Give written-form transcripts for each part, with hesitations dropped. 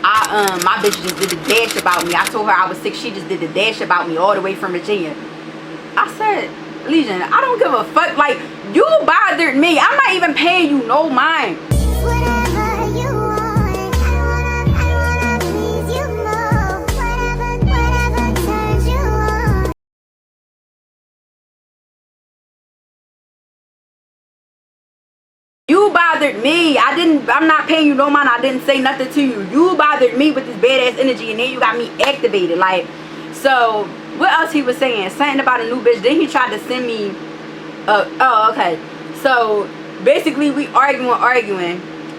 My bitch just did the dash about me. I told her I was sick. She just did the dash about me all the way from Virginia. I said, Legion, I don't give a fuck. Like, you bothered me. I'm not even paying you no mind. Whatever you want, I wanna please you more. Whatever turns you on. You bothered me. I'm not paying you no mind. I didn't say nothing to you. You bothered me with this badass energy, and then you got me activated. Like, so what else he was saying? Something about a new bitch. Then he tried to send me oh, okay. So basically we arguing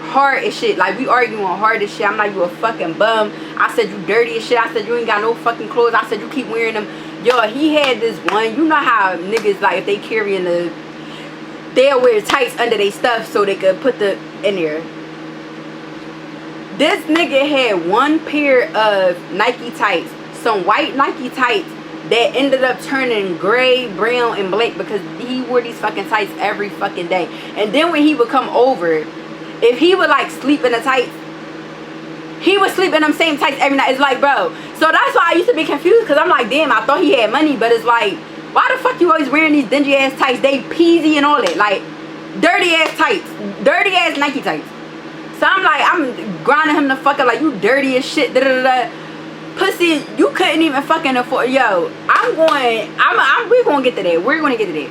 hard as shit. Like, we arguing hard as shit. I'm like, you a fucking bum. I said, you dirty as shit. I said, you ain't got no fucking clothes. I said, you keep wearing them. Yo, he had this one. You know how niggas, like, if they carrying the, they'll wear tights under their stuff so they could put the in there. This nigga had one pair of Nike tights, some white Nike tights that ended up turning gray, brown, and black because he wore these fucking tights every fucking day. And then when he would come over, if he would like sleep in the tights, he would sleep in them same tights every night. It's like, bro. So that's why I used to be confused, because I'm like, damn, I thought he had money, but it's like, why the fuck you always wearing these dingy ass tights? They peasy and all that. Like, dirty ass tights. Dirty ass Nike tights. So I'm like, I'm grinding him the fuck up like, you dirty as shit. Da, da, da, da. Pussy, you couldn't even fucking afford. Yo, we're gonna get to that. We're gonna get to that.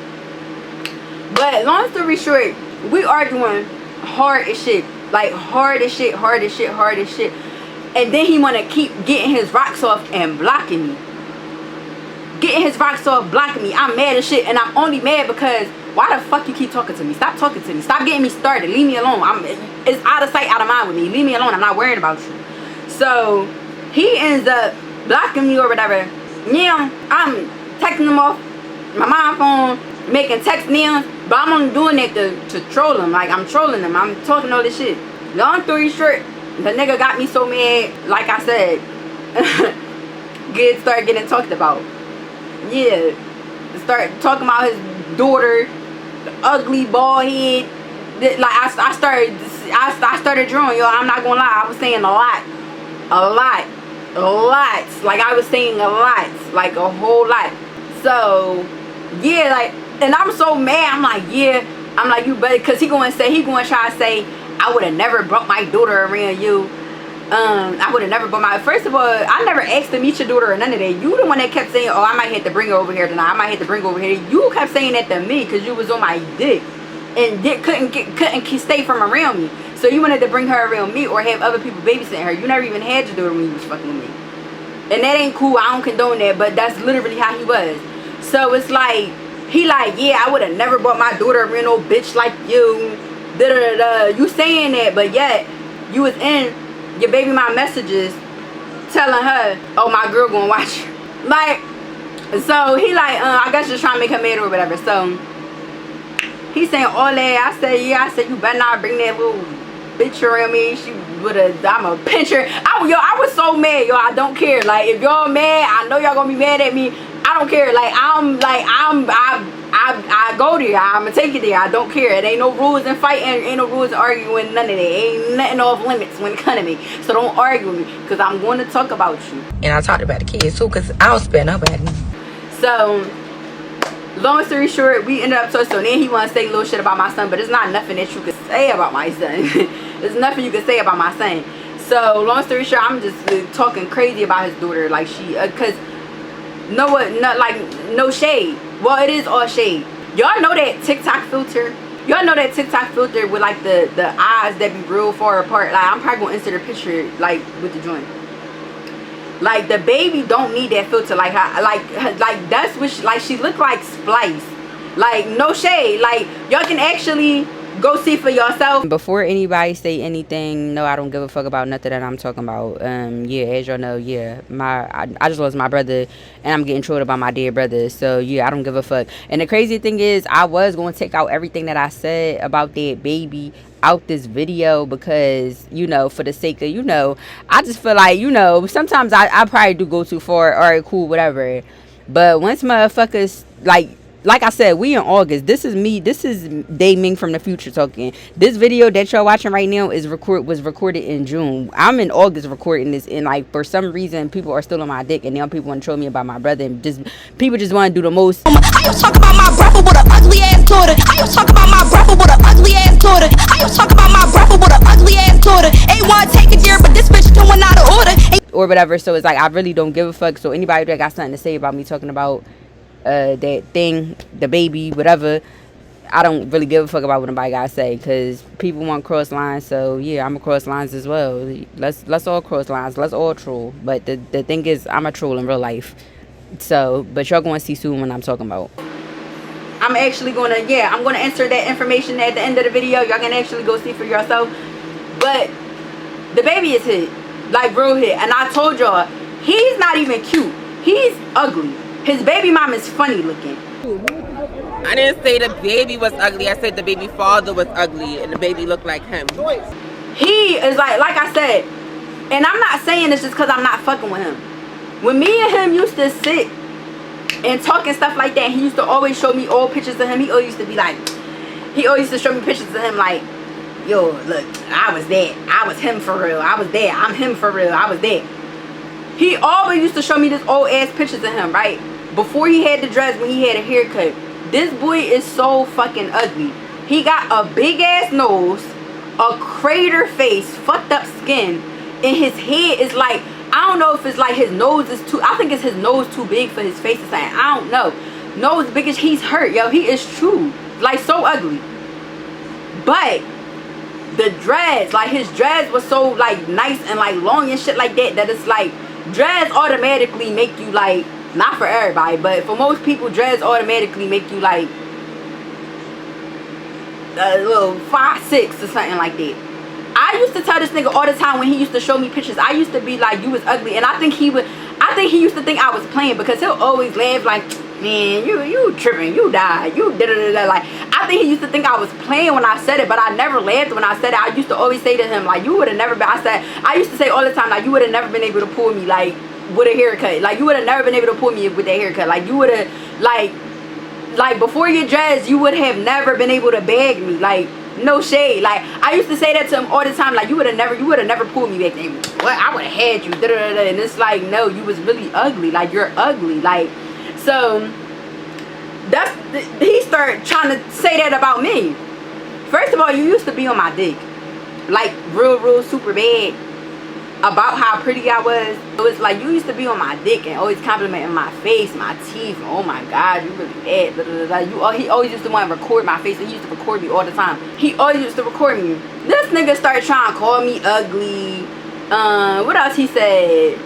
But long story short, we arguing hard as shit. Like, hard as shit, hard as shit, hard as shit. And then he wanna keep getting his rocks off and blocking me. Getting his rocks off, blocking me. I'm mad as shit, and I'm only mad because why the fuck you keep talking to me? Stop talking to me. Stop getting me started. Leave me alone. It's out of sight, out of mind with me. Leave me alone. I'm not worrying about you. So he ends up blocking me or whatever. Yeah, I'm texting him off my mom phone, making text names, but I'm only doing that to troll him. Like, I'm trolling him. I'm talking all this shit. Long story short, the nigga got me so mad. Like I said, start getting talked about. Yeah, start talking about his daughter, the ugly bald head. Like, I started drawing, yo. I'm not gonna lie, I was saying a lot. Like, I was saying a lot, like a whole lot. So yeah, like, and I'm so mad. I'm like, yeah, I'm like, you better, because he gonna try to say I would have never brought my daughter around you. I would have never brought my, first of all, I never asked to meet your daughter or none of that. You the one that kept saying, oh, I might have to bring her over here tonight. I might have to bring her over here. You kept saying that to me because you was on my dick and couldn't stay from around me. So you wanted to bring her around me or have other people babysitting her. You never even had your daughter when you was fucking with me. And that ain't cool. I don't condone that, but that's literally how he was. So it's like, he like, yeah, I would have never brought my daughter around no bitch like you. Da da da. You saying that, but yet you was in your baby mom messages telling her, oh, my girl gonna watch you. Like, so he like, I guess just trying to make her mad or whatever. So he saying all that. I said, yeah. I said, you better not bring that little bitch around me. She would have, I'm a pincher. I was so mad, yo. I don't care. Like, if y'all mad, I know y'all gonna be mad at me. I don't care. Like, I go there. I'm gonna take it there. I don't care. It ain't no rules in fighting. Ain't no rules in arguing. None of that. Ain't nothing off limits when it comes to me. So don't argue with me, because I'm going to talk about you. And I talked about the kids too, because I don't spare nobody. So long story short, we ended up so then he want to say little shit about my son, but it's not nothing that you could say about my son. There's nothing you could say about my son. So long story short, I'm just talking crazy about his daughter. Like, she because no shade. Well, it is all shade. Y'all know that TikTok filter? Y'all know that TikTok filter with like the eyes that be real far apart. Like, I'm probably gonna insert a picture like with the joint. Like, the baby don't need that filter. Like, like that's what she look like Splice. Like, no shade. Like, y'all can actually go see for yourself. Before anybody say anything, no, I don't give a fuck about nothing that I'm talking about. Yeah, as y'all know, yeah, I just lost my brother, and I'm getting trolled by my dear brother. So yeah, I don't give a fuck. And the crazy thing is, I was going to take out everything that I said about that baby out this video, because, you know, for the sake of, you know, I just feel like, you know, sometimes I probably do go too far. All right, cool, whatever. But once motherfuckers like like I said, we in August. This is me. This is Dai Ming from the future talking. This video that y'all watching right now was recorded in June. I'm in August recording this, and like for some reason people are still on my dick, and now people want to troll me about my brother, and just people just want to do the most. I was talking about my brother with an ugly ass daughter. I was talking about my brother with an ugly ass daughter. I was talking about my brother with an ugly ass daughter. Ain't want to take it there, but this bitch doing out of order. Or whatever. So it's like I really don't give a fuck. So anybody that got something to say about me talking about that thing, the baby, whatever, I don't really give a fuck about what nobody gotta say, because people want cross lines. So yeah, I'm a cross lines as well. Let's all cross lines. Let's all troll. But the thing is, I'm a troll in real life. So, but y'all gonna see soon when I'm talking about. I'm actually gonna, I'm gonna insert that information at the end of the video. Y'all can actually go see for yourself. But the baby is hit, like real hit. And I told y'all, he's not even cute. He's ugly. His baby mom is funny looking. I didn't say the baby was ugly. I said the baby father was ugly and the baby looked like him. He is like I said, and I'm not saying this just because I'm not fucking with him. When me and him used to sit and talk and stuff like that, he used to always show me old pictures of him. He always used to be like, he always used to show me pictures of him like, yo, look, I was there. I was him for real. I was there. I'm him for real. I was there. He always used to show me this old ass pictures of him, right? Before he had the dress, when he had a haircut. This boy is so fucking ugly. He got a big ass nose, a crater face, fucked up skin, and his head is like, I don't know if it's like his nose is too, I think it's his nose too big for his face or something. I don't know. Nose big as he's hurt, yo. He is true. Like so ugly. But the dreads, like his dreads was so like nice and like long and shit like that, that it's like dreads automatically make you like, not for everybody, but for most people, dreads automatically make you like a little 5'6" or something like that. I used to tell this nigga all the time when he used to show me pictures, I used to be like, you was ugly. And I think he used to think I was playing, because he'll always laugh like, man, you tripping, you died, you da-da-da-da. Like, I think he used to think I was playing when I said it, but I never laughed when I said it. I used to always say to him, like, you would have never been, I used to say all the time, like, you would have never been able to pull me, like, with a haircut. Like, you would have never been able to pull me with that haircut. Like, you would have, like before your dreads, you would have never been able to bag me. Like, no shade. Like, I used to say that to him all the time. Like, you would have never pulled me back then. What? I would have had you. Da-da-da-da. And it's like, no, you was really ugly. Like, you're ugly. Like, so he started trying to say that about me. First of all, you used to be on my dick, like real super bad, about how pretty I was. So it's like, you used to be on my dick and always complimenting my face, my teeth. Oh my God, you really bad. Da, da, da, da. He always used to want to record my face, and he used to record me all the time. He always used to record me. This nigga started trying to call me ugly. What else he said?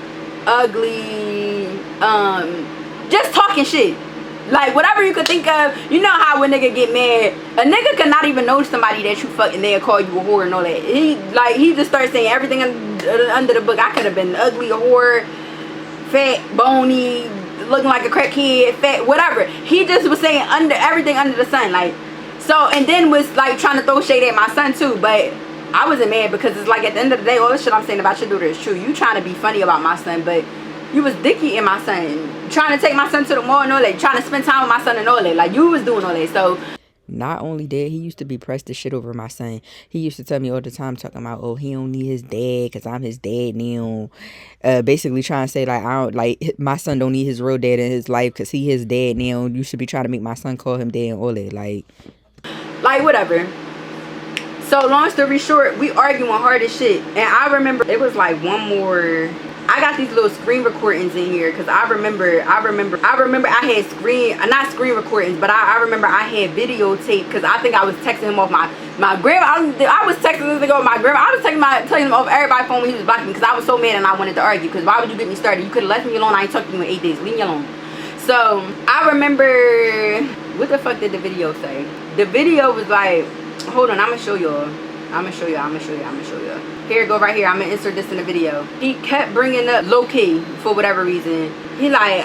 Ugly. Just talking shit. Like, whatever you could think of. You know how when nigga get mad, a nigga could not even know somebody that you fucking, they'll call you a whore and all that. He just started saying everything under the book. I could have been ugly, a whore, fat, bony, looking like a crackhead, fat, whatever. He just was saying everything under the sun. Like, so, and then was like trying to throw shade at my son too. But I wasn't mad, because it's like, at the end of the day, all this shit I'm saying about your daughter is true. You trying to be funny about my son, but you was dicky in my son, trying to take my son to the mall and all that, trying to spend time with my son and all that. Like, you was doing all that. So not only that, he used to be pressed the shit over my son. He used to tell me all the time, talking about, oh, he don't need his dad because I'm his dad now. Basically trying to say, like, I don't, like, my son don't need his real dad in his life because he his dad now. You should be trying to make my son call him dad and all that. Like whatever. So long story short, we arguing hard as shit. And I remember it was like one more. I got these little screen recordings in here, because I remember I had not screen recordings, but I remember I had videotape, because I think I was texting him off my grandma. I was texting this nigga off my grandma. I was telling him off everybody's phone when he was blocking me, because I was so mad and I wanted to argue. Because why would you get me started? You could have left me alone. I ain't talked to you in 8 days. Leave me alone. So I remember, what the fuck did the video say? The video was like, hold on, I'm gonna show y'all. Here it go right here. I'm gonna insert this in the video. He kept bringing up low key for whatever reason. He like,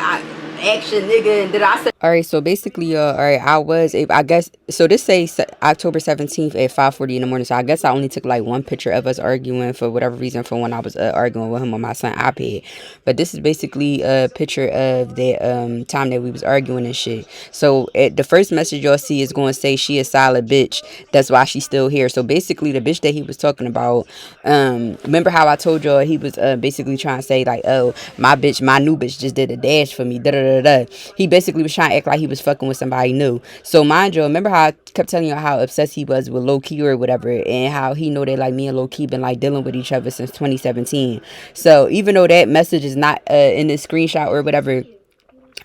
action, nigga. And then I said, all right, so basically, all right, I guess, so this says October 17th at 5:40 in the morning. So I guess I only took like one picture of us arguing for whatever reason from when I was arguing with him on my son iPad. But this is basically a picture of the time that we was arguing and shit. So the first message y'all see is going to say she a solid bitch. That's why she's still here. So basically, the bitch that he was talking about, remember how I told y'all he was basically trying to say like, oh, my new bitch just did a dash for me, da da da da. He basically was trying to act like he was fucking with somebody new. So mind you, remember how I kept telling you how obsessed he was with low key or whatever, and how he know that like me and low key been like dealing with each other since 2017. So even though that message is not in this screenshot or whatever,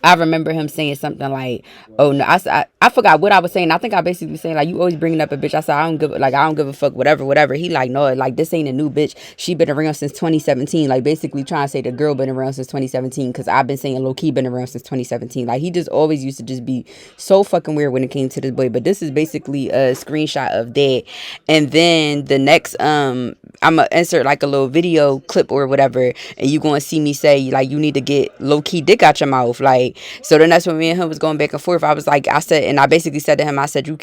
I remember him saying something like, "Oh no," I forgot what I was saying. I think I basically saying like, "You always bringing up a bitch." I said, "I don't give a fuck, whatever." He like, "No, like this ain't a new bitch. She been around since 2017." Like basically trying to say the girl been around since 2017 because I've been saying low key been around since 2017. Like he just always used to just be so fucking weird when it came to this boy. But this is basically a screenshot of that, and then the next I'm gonna insert like a little video clip or whatever, and you gonna see me say like, you need to get low key dick out your mouth, like. So then that's when me and him was going back and forth. I was like, I basically said to him, I said, you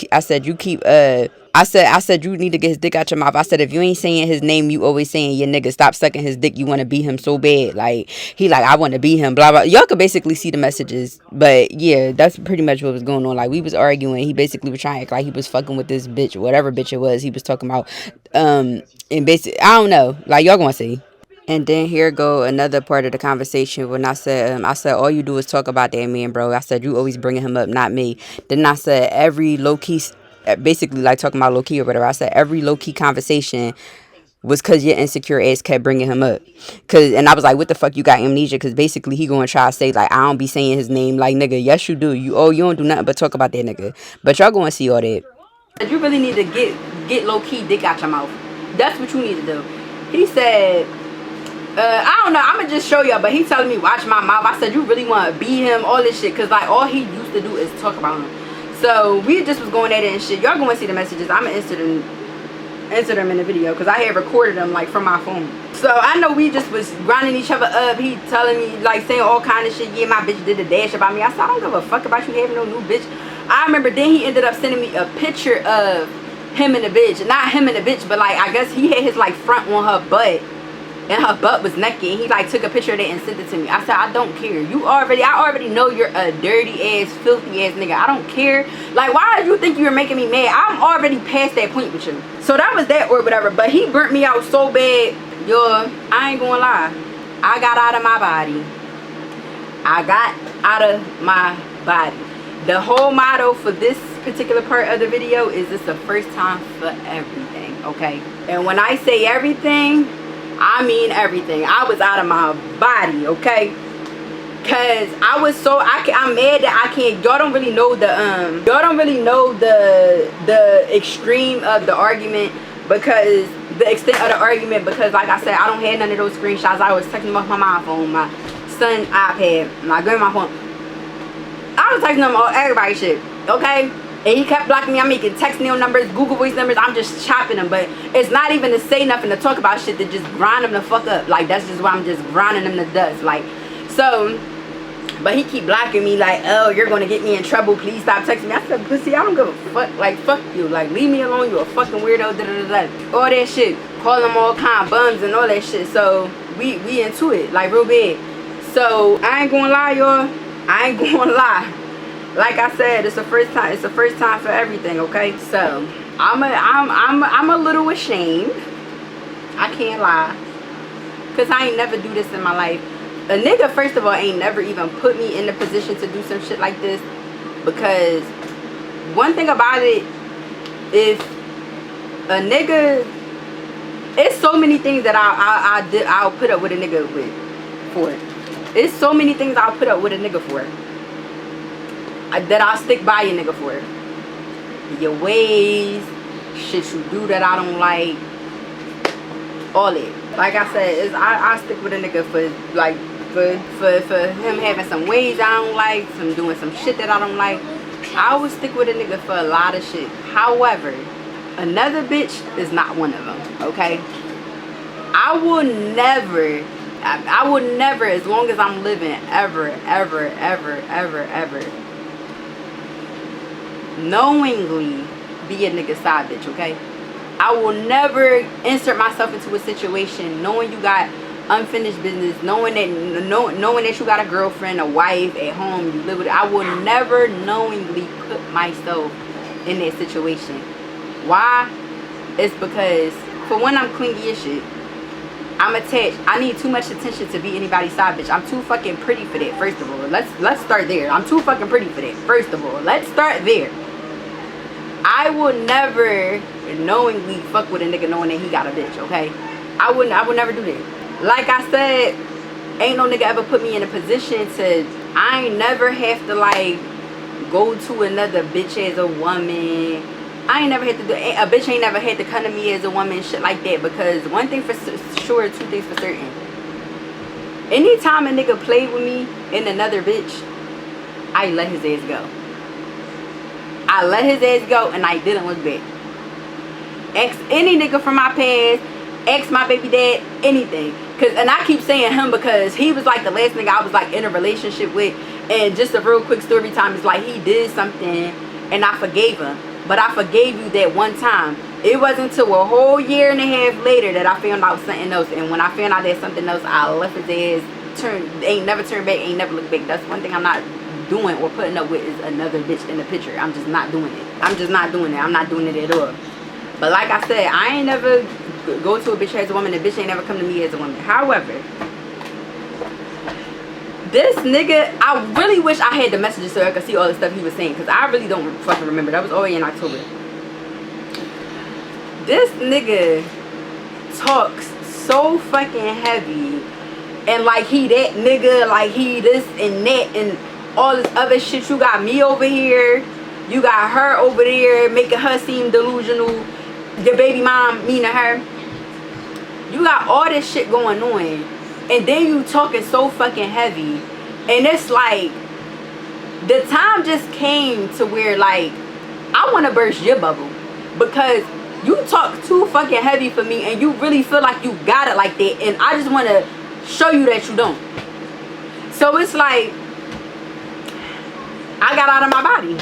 need to get his dick out your mouth. I said, if you ain't saying his name, you always saying your nigga, stop sucking his dick. You want to beat him so bad. Like, he like, I want to beat him, blah, blah. Y'all could basically see the messages. But yeah, that's pretty much what was going on. Like, we was arguing. He basically was trying to act like he was fucking with this bitch, whatever bitch it was he was talking about. And basically, I don't know. Like, y'all gonna see. And then here go another part of the conversation when I said, all you do is talk about that man, bro. I said, you always bringing him up, not me. Then I said, every low-key, basically like talking about low-key or whatever. I said, every low-key conversation was because your insecure ass kept bringing him up. And I was like, what the fuck, you got amnesia? Because basically he going to try to say, like, I don't be saying his name. Like, nigga, yes, you do. You don't do nothing but talk about that nigga. But y'all going to see all that. you really need to get low-key dick out your mouth. That's what you need to do. He said, I don't know, I'm gonna just show y'all, but he telling me watch my mouth. I said, you really want to beat him, all this shit, because like all he used to do is talk about him. So we just was going at it and shit. Y'all gonna see the messages. I'm gonna insert them in the video because I had recorded them like from my phone. So I know we just was grinding each other up. He telling me like saying all kind of shit. Yeah, my bitch did a dash about me. I said, I don't give a fuck about you having no new bitch. I remember then he ended up sending me a picture of him and the bitch. Not him and the bitch, but like I guess he had his like front on her butt. And her butt was naked. And he like took a picture of it and sent it to me. I said, I don't care. I already know you're a dirty ass, filthy ass nigga. I don't care. Like, why did you think you were making me mad? I'm already past that point with you. So that was that or whatever. But he burnt me out so bad. Yo, I ain't gonna lie. I got out of my body. The whole motto for this particular part of the video is it's the first time for everything, okay? And when I say everything, I mean everything. I was out of my body, okay? Cause I was so I'm mad that I can't. Y'all don't really know the extreme of the argument, because the extent of the argument, because like I said, I don't have none of those screenshots. I was texting them off my phone, my son iPad, my grandma phone. I was texting them all everybody shit, okay? And he kept blocking me. I'm making text nail numbers, Google voice numbers. I'm just chopping them. But it's not even to say nothing, to talk about shit, to just grind them the fuck up. Like, that's just why I'm just grinding them to dust. Like, so, but he keep blocking me like, oh, you're going to get me in trouble. Please stop texting me. I said, pussy, I don't give a fuck. Like, fuck you. Like, leave me alone. You a fucking weirdo. Da, da, da, da. All that shit. Call them all kind of bums and all that shit. So, we into it. Like, real bad. So, I ain't going to lie, y'all. I ain't going to lie. Like I said, it's the first time. It's the first time for everything, okay? So I'm a little ashamed. I can't lie, cause I ain't never do this in my life. A nigga, first of all, ain't never even put me in the position to do some shit like this. Because one thing about it is, a nigga, it's so many things that I'll put up with a nigga for. It's so many things I'll put up with a nigga for. That I'll stick by your nigga for. Your ways, shit you do that I don't like, all it. Like I said, I stick with a nigga for like for him having some ways I don't like, some doing some shit that I don't like. I would stick with a nigga for a lot of shit. However, another bitch is not one of them, okay? I will never I would never, as long as I'm living, ever knowingly be a nigga side bitch, okay? I will never insert myself into a situation knowing you got unfinished business, knowing that you got a girlfriend, a wife at home, you live with it. I will never knowingly put myself in that situation. Why? It's because, for one, I'm clingy as shit. I'm attached. I need too much attention to be anybody's side bitch. I'm too fucking pretty for that. First of all, let's start there. I'm too fucking pretty for that. First of all, let's start there. I will never knowingly fuck with a nigga knowing that he got a bitch, okay? I would never do that. Like I said, ain't no nigga ever put me in a position to, I ain't never have to like go to another bitch as a woman. I ain't never had to do, a bitch ain't never had to come to me as a woman, shit like that. Because one thing for sure, two things for certain. Anytime a nigga played with me and another bitch, I let his ass go. I let his ass go and I didn't look back. Ask any nigga from my past, ask my baby dad, anything. And I keep saying him because he was like the last nigga I was like in a relationship with. And just a real quick story time, is like he did something and I forgave him. But I forgave you that one time. It wasn't until a whole year and a half later that I found out something else. And when I found out that something else, I left his ass, ain't never turned back, ain't never looked back. That's one thing I'm not doing or putting up with, is another bitch in the picture. I'm just not doing it. I'm just not doing it. I'm not doing it at all. But like I said, I ain't never go to a bitch as a woman. The bitch ain't never come to me as a woman. However, this nigga, I really wish I had the messages so I could see all the stuff he was saying, because I really don't fucking remember. That was already in October. This nigga talks so fucking heavy, and like he that nigga, like he this and that and all this other shit. You got me over here, you got her over there, making her seem delusional. Your baby mom, meaning her. You got all this shit going on, and then you talking so fucking heavy. And it's like, the time just came to where like, I want to burst your bubble, because you talk too fucking heavy for me, and you really feel like you got it like that, and I just want to show you that you don't. So it's like, I got out of my body.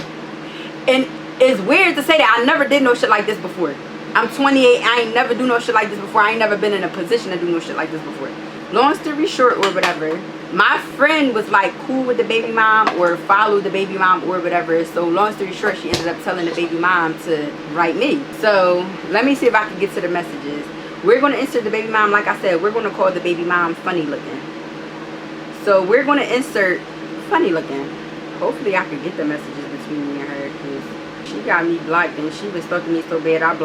And it's weird to say that I never did no shit like this before. I'm 28, I ain't never do no shit like this before. I ain't never been in a position to do no shit like this before. Long story short or whatever, my friend was like cool with the baby mom or followed the baby mom or whatever. So long story short, she ended up telling the baby mom to write me. So let me see if I can get to the messages. We're going to insert the baby mom. Like I said, we're going to call the baby mom funny looking. So we're going to insert funny looking. Hopefully I can get the messages between me and her, because she got me blocked and she was stalking me so bad. I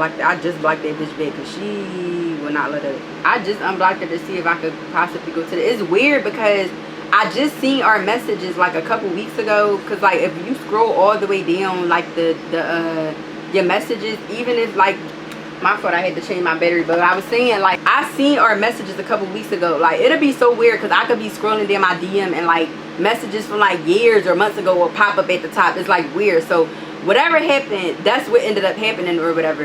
just blocked that bitch back because she will not let her. I just unblocked her to see if I could possibly go to the. It's weird because I just seen our messages like a couple weeks ago. Because like if you scroll all the way down, like your messages, even if like, my fault, I had to change my battery, but I was saying like I seen our messages a couple weeks ago. Like it'll be so weird because I could be scrolling down my DM and like messages from like years or months ago will pop up at the top. It's like weird. So whatever happened, that's what ended up happening or whatever.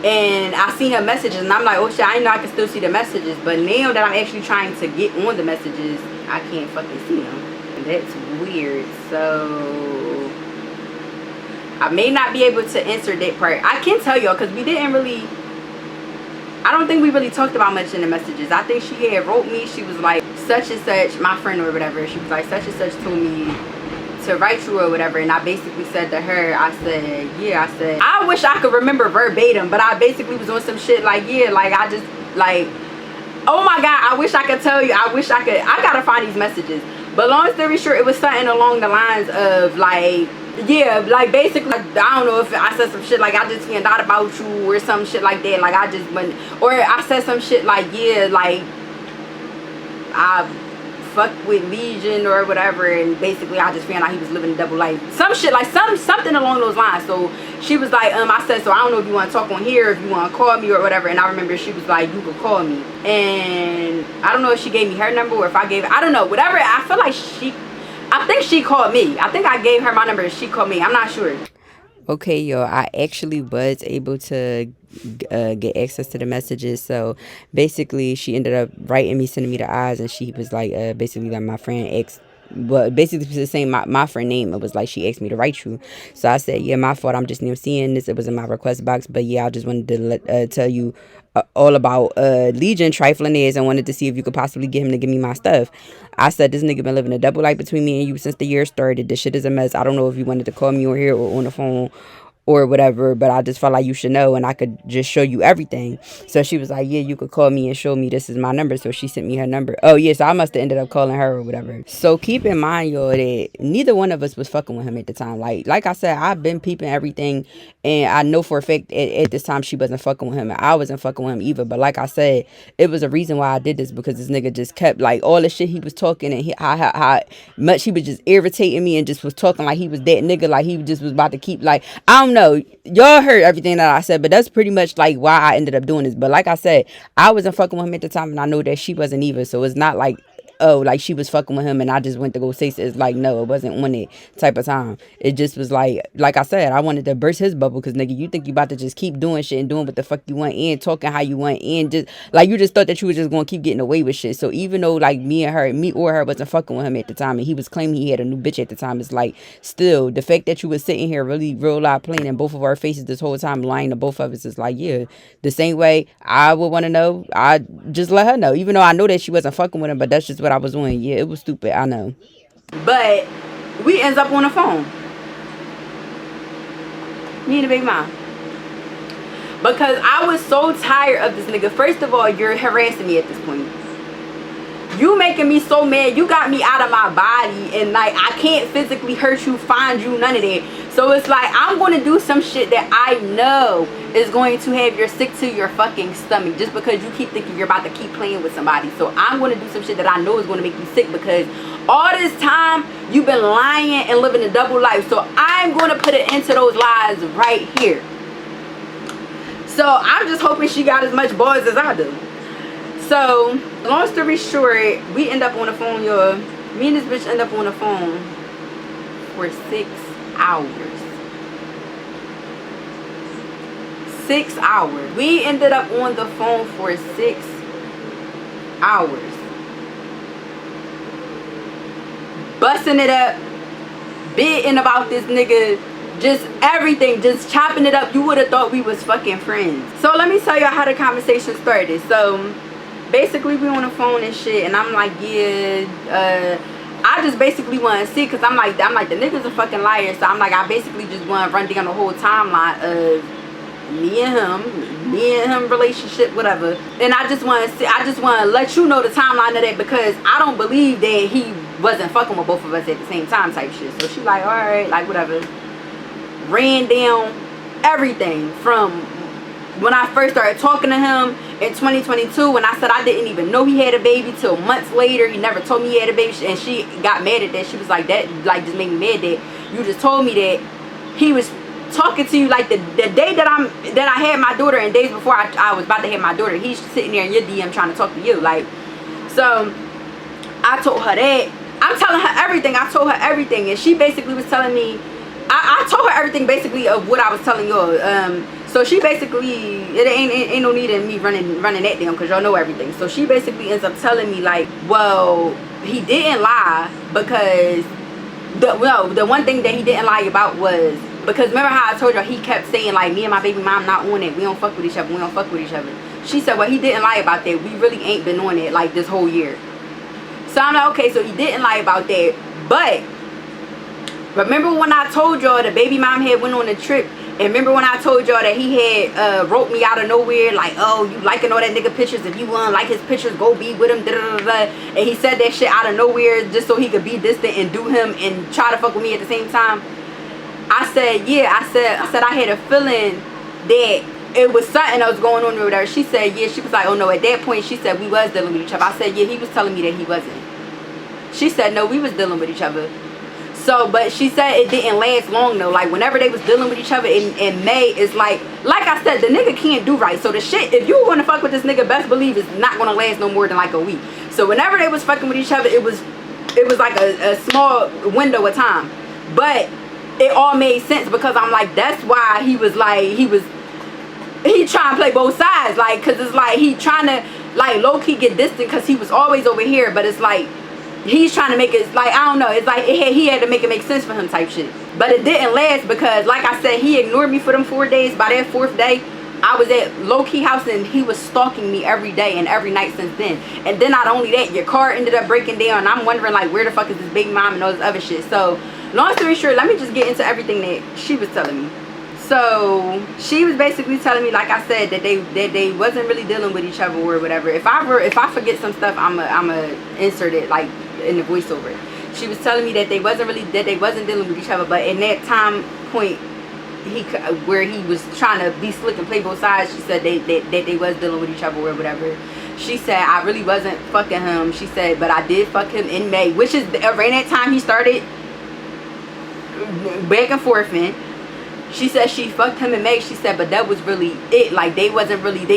And I seen her messages and I'm like, oh shit, I didn't know I could still see the messages. But now that I'm actually trying to get on the messages, I can't fucking see them. And that's weird. So I may not be able to answer that part. I can tell y'all because we didn't really, I don't think we really talked about much in the messages. I think she had wrote me, she was like, such and such, my friend or whatever, she was like, such and such told me to write you or whatever. And I basically said to her, I said, yeah, I said, I wish I could remember verbatim, but I basically was on some shit like, yeah, like I just like, oh my god, I wish I could tell you, I wish I could, I gotta find these messages. But long story short, it was something along the lines of like, yeah, like basically, I don't know if I said some shit like I just found out about you or some shit like that. Like I just went, or I said some shit like, yeah, like I fucked with Legion or whatever, and basically I just found out he was living a double life. Some shit like something along those lines. So she was like, I said, so I don't know if you want to talk on here, if you want to call me or whatever. And I remember she was like, you could call me. And I don't know if she gave me her number or if I gave, I don't know, whatever. I feel like I think she called me. I think I gave her my number and she called me. I'm not sure. Okay, yo, I actually was able to get access to the messages. So basically she ended up writing me, sending me the eyes, and she was like basically like my friend ex. But basically the same my friend name. It was like she asked me to write you, so I said, yeah, my fault. I'm just seeing this. It was in my request box, but yeah, I just wanted to tell you all about Legion trifling is, and wanted to see if you could possibly get him to give me my stuff. I said, this nigga been living a double life between me and you since the year started. This shit is a mess. I don't know if you wanted to call me on here or on the phone or whatever, but I just felt like you should know, and I could just show you everything. So she was like, yeah, you could call me and show me this is my number. So she sent me her number. Oh yeah, so I must have ended up calling her or whatever. So keep in mind, y'all, that neither one of us was fucking with him at the time. Like I said, I've been peeping everything, and I know for a fact at this time she wasn't fucking with him, and I wasn't fucking with him either. But like I said, it was a reason why I did this, because this nigga just kept like all the shit he was talking, and how much he was just irritating me, and just was talking like he was that nigga, like he just was about to keep, like, I don't know, y'all heard everything that I said, but that's pretty much like why I ended up doing this. But like I said, I wasn't fucking with him at the time, and I know that she wasn't either. So it's not like, oh, like she was fucking with him and I just went to go say so. It's like, no, it wasn't on it type of time. It just was like I said, I wanted to burst his bubble, because nigga, you think you about to just keep doing shit and doing what the fuck you want and talking how you want, and just like you just thought that you was just gonna keep getting away with shit. So even though like me or her wasn't fucking with him at the time, and he was claiming he had a new bitch at the time, it's like, still the fact that you was sitting here really real loud playing in both of our faces this whole time, lying to both of us, is like, yeah, the same way I would want to know, I just let her know, even though I know that she wasn't fucking with him, but that's just what I was doing. Yeah, it was stupid, I know. But we ends up on the phone, me and the baby mom, because I was so tired of this nigga. First of all, you're harassing me at this point. You making me so mad. You got me out of my body, and like I can't physically hurt you, find you, none of that. So it's like I'm going to do some shit that I know is going to have you sick to your fucking stomach, just because you keep thinking you're about to keep playing with somebody. So I'm going to do some shit that I know is going to make you sick, because all this time you've been lying and living a double life. So I'm going to put it into those lies right here. So I'm just hoping she got as much balls as I do. So long story short, we end up on the phone, y'all. Me and this bitch end up on the phone for 6 hours. 6 hours. We ended up on the phone for 6 hours. Busting it up, bitting about this nigga, just everything, just chopping it up. You would have thought we was fucking friends. So let me tell y'all how the conversation started. So basically we on the phone and shit, and I'm like, yeah, I just basically want to see, because I'm like the nigga's a fucking liar. So I'm like, I basically just want to run down the whole timeline of me and him relationship, whatever. And I just want to see, I just want to let you know the timeline of that, because I don't believe that he wasn't fucking with both of us at the same time type shit. So she like, all right, like whatever. Ran down everything from when I first started talking to him in 2022, when I said I didn't even know he had a baby, till months later he never told me he had a baby, and she got mad at that. She was like, that like just made me mad that you just told me that he was talking to you like the day that I had my daughter, and days before I was about to have my daughter, he's sitting there in your DM trying to talk to you. Like, so I told her that. I'm telling her everything. I told her everything, and she basically was telling me, I told her everything basically of what I was telling y'all. So she basically, it ain't no need in me running that down, because y'all know everything. So she basically ends up telling me like, well, he didn't lie, because the one thing that he didn't lie about was, because remember how I told y'all he kept saying like, me and my baby mom not on it, we don't fuck with each other, we don't fuck with each other. She said, well, he didn't lie about that, we really ain't been on it like this whole year. So I'm like, okay, so he didn't lie about that. But remember when I told y'all the baby mom had went on a trip, and remember when I told y'all that he had wrote me out of nowhere like, oh, you liking all that nigga pictures, if you want like his pictures, go be with him, da, da, da, da. And he said that shit out of nowhere just so he could be distant and do him and try to fuck with me at the same time. I said, yeah, I said I had a feeling that it was something that was going on with her. She said, yeah. She was like, oh no, at that point she said we was dealing with each other. I said, yeah, he was telling me that he wasn't. She said, no, we was dealing with each other. So, but she said it didn't last long though. Like whenever they was dealing with each other in May, it's like I said, the nigga can't do right. So the shit, if you want to fuck with this nigga, best believe it's not gonna last no more than like a week. So whenever they was fucking with each other, it was like a small window of time. But it all made sense, because I'm like, that's why he was like, he was he trying to play both sides, like, because it's like he trying to like low-key get distant because he was always over here, but it's like he's trying to make it like, I don't know, it's like he had to make it make sense for him type shit. But it didn't last because, like I said, he ignored me for them 4 days. By that 4th day, I was at low-key house and he was stalking me every day and every night since then. And then not only that, your car ended up breaking down, and I'm wondering like, where the fuck is this baby mom and all this other shit. So long story short, let me just get into everything that she was telling me. So she was basically telling me, like I said, that they wasn't really dealing with each other or whatever. If I forget some stuff, I'ma insert it like in the voiceover. She was telling me that they wasn't dealing with each other, but in that time point, where he was trying to be slick and play both sides, she said that they was dealing with each other or whatever. She said I really wasn't fucking him. She said, but I did fuck him in May, which is around that time he started back and forth in. She said she fucked him in May. She said, but that was really it. Like, they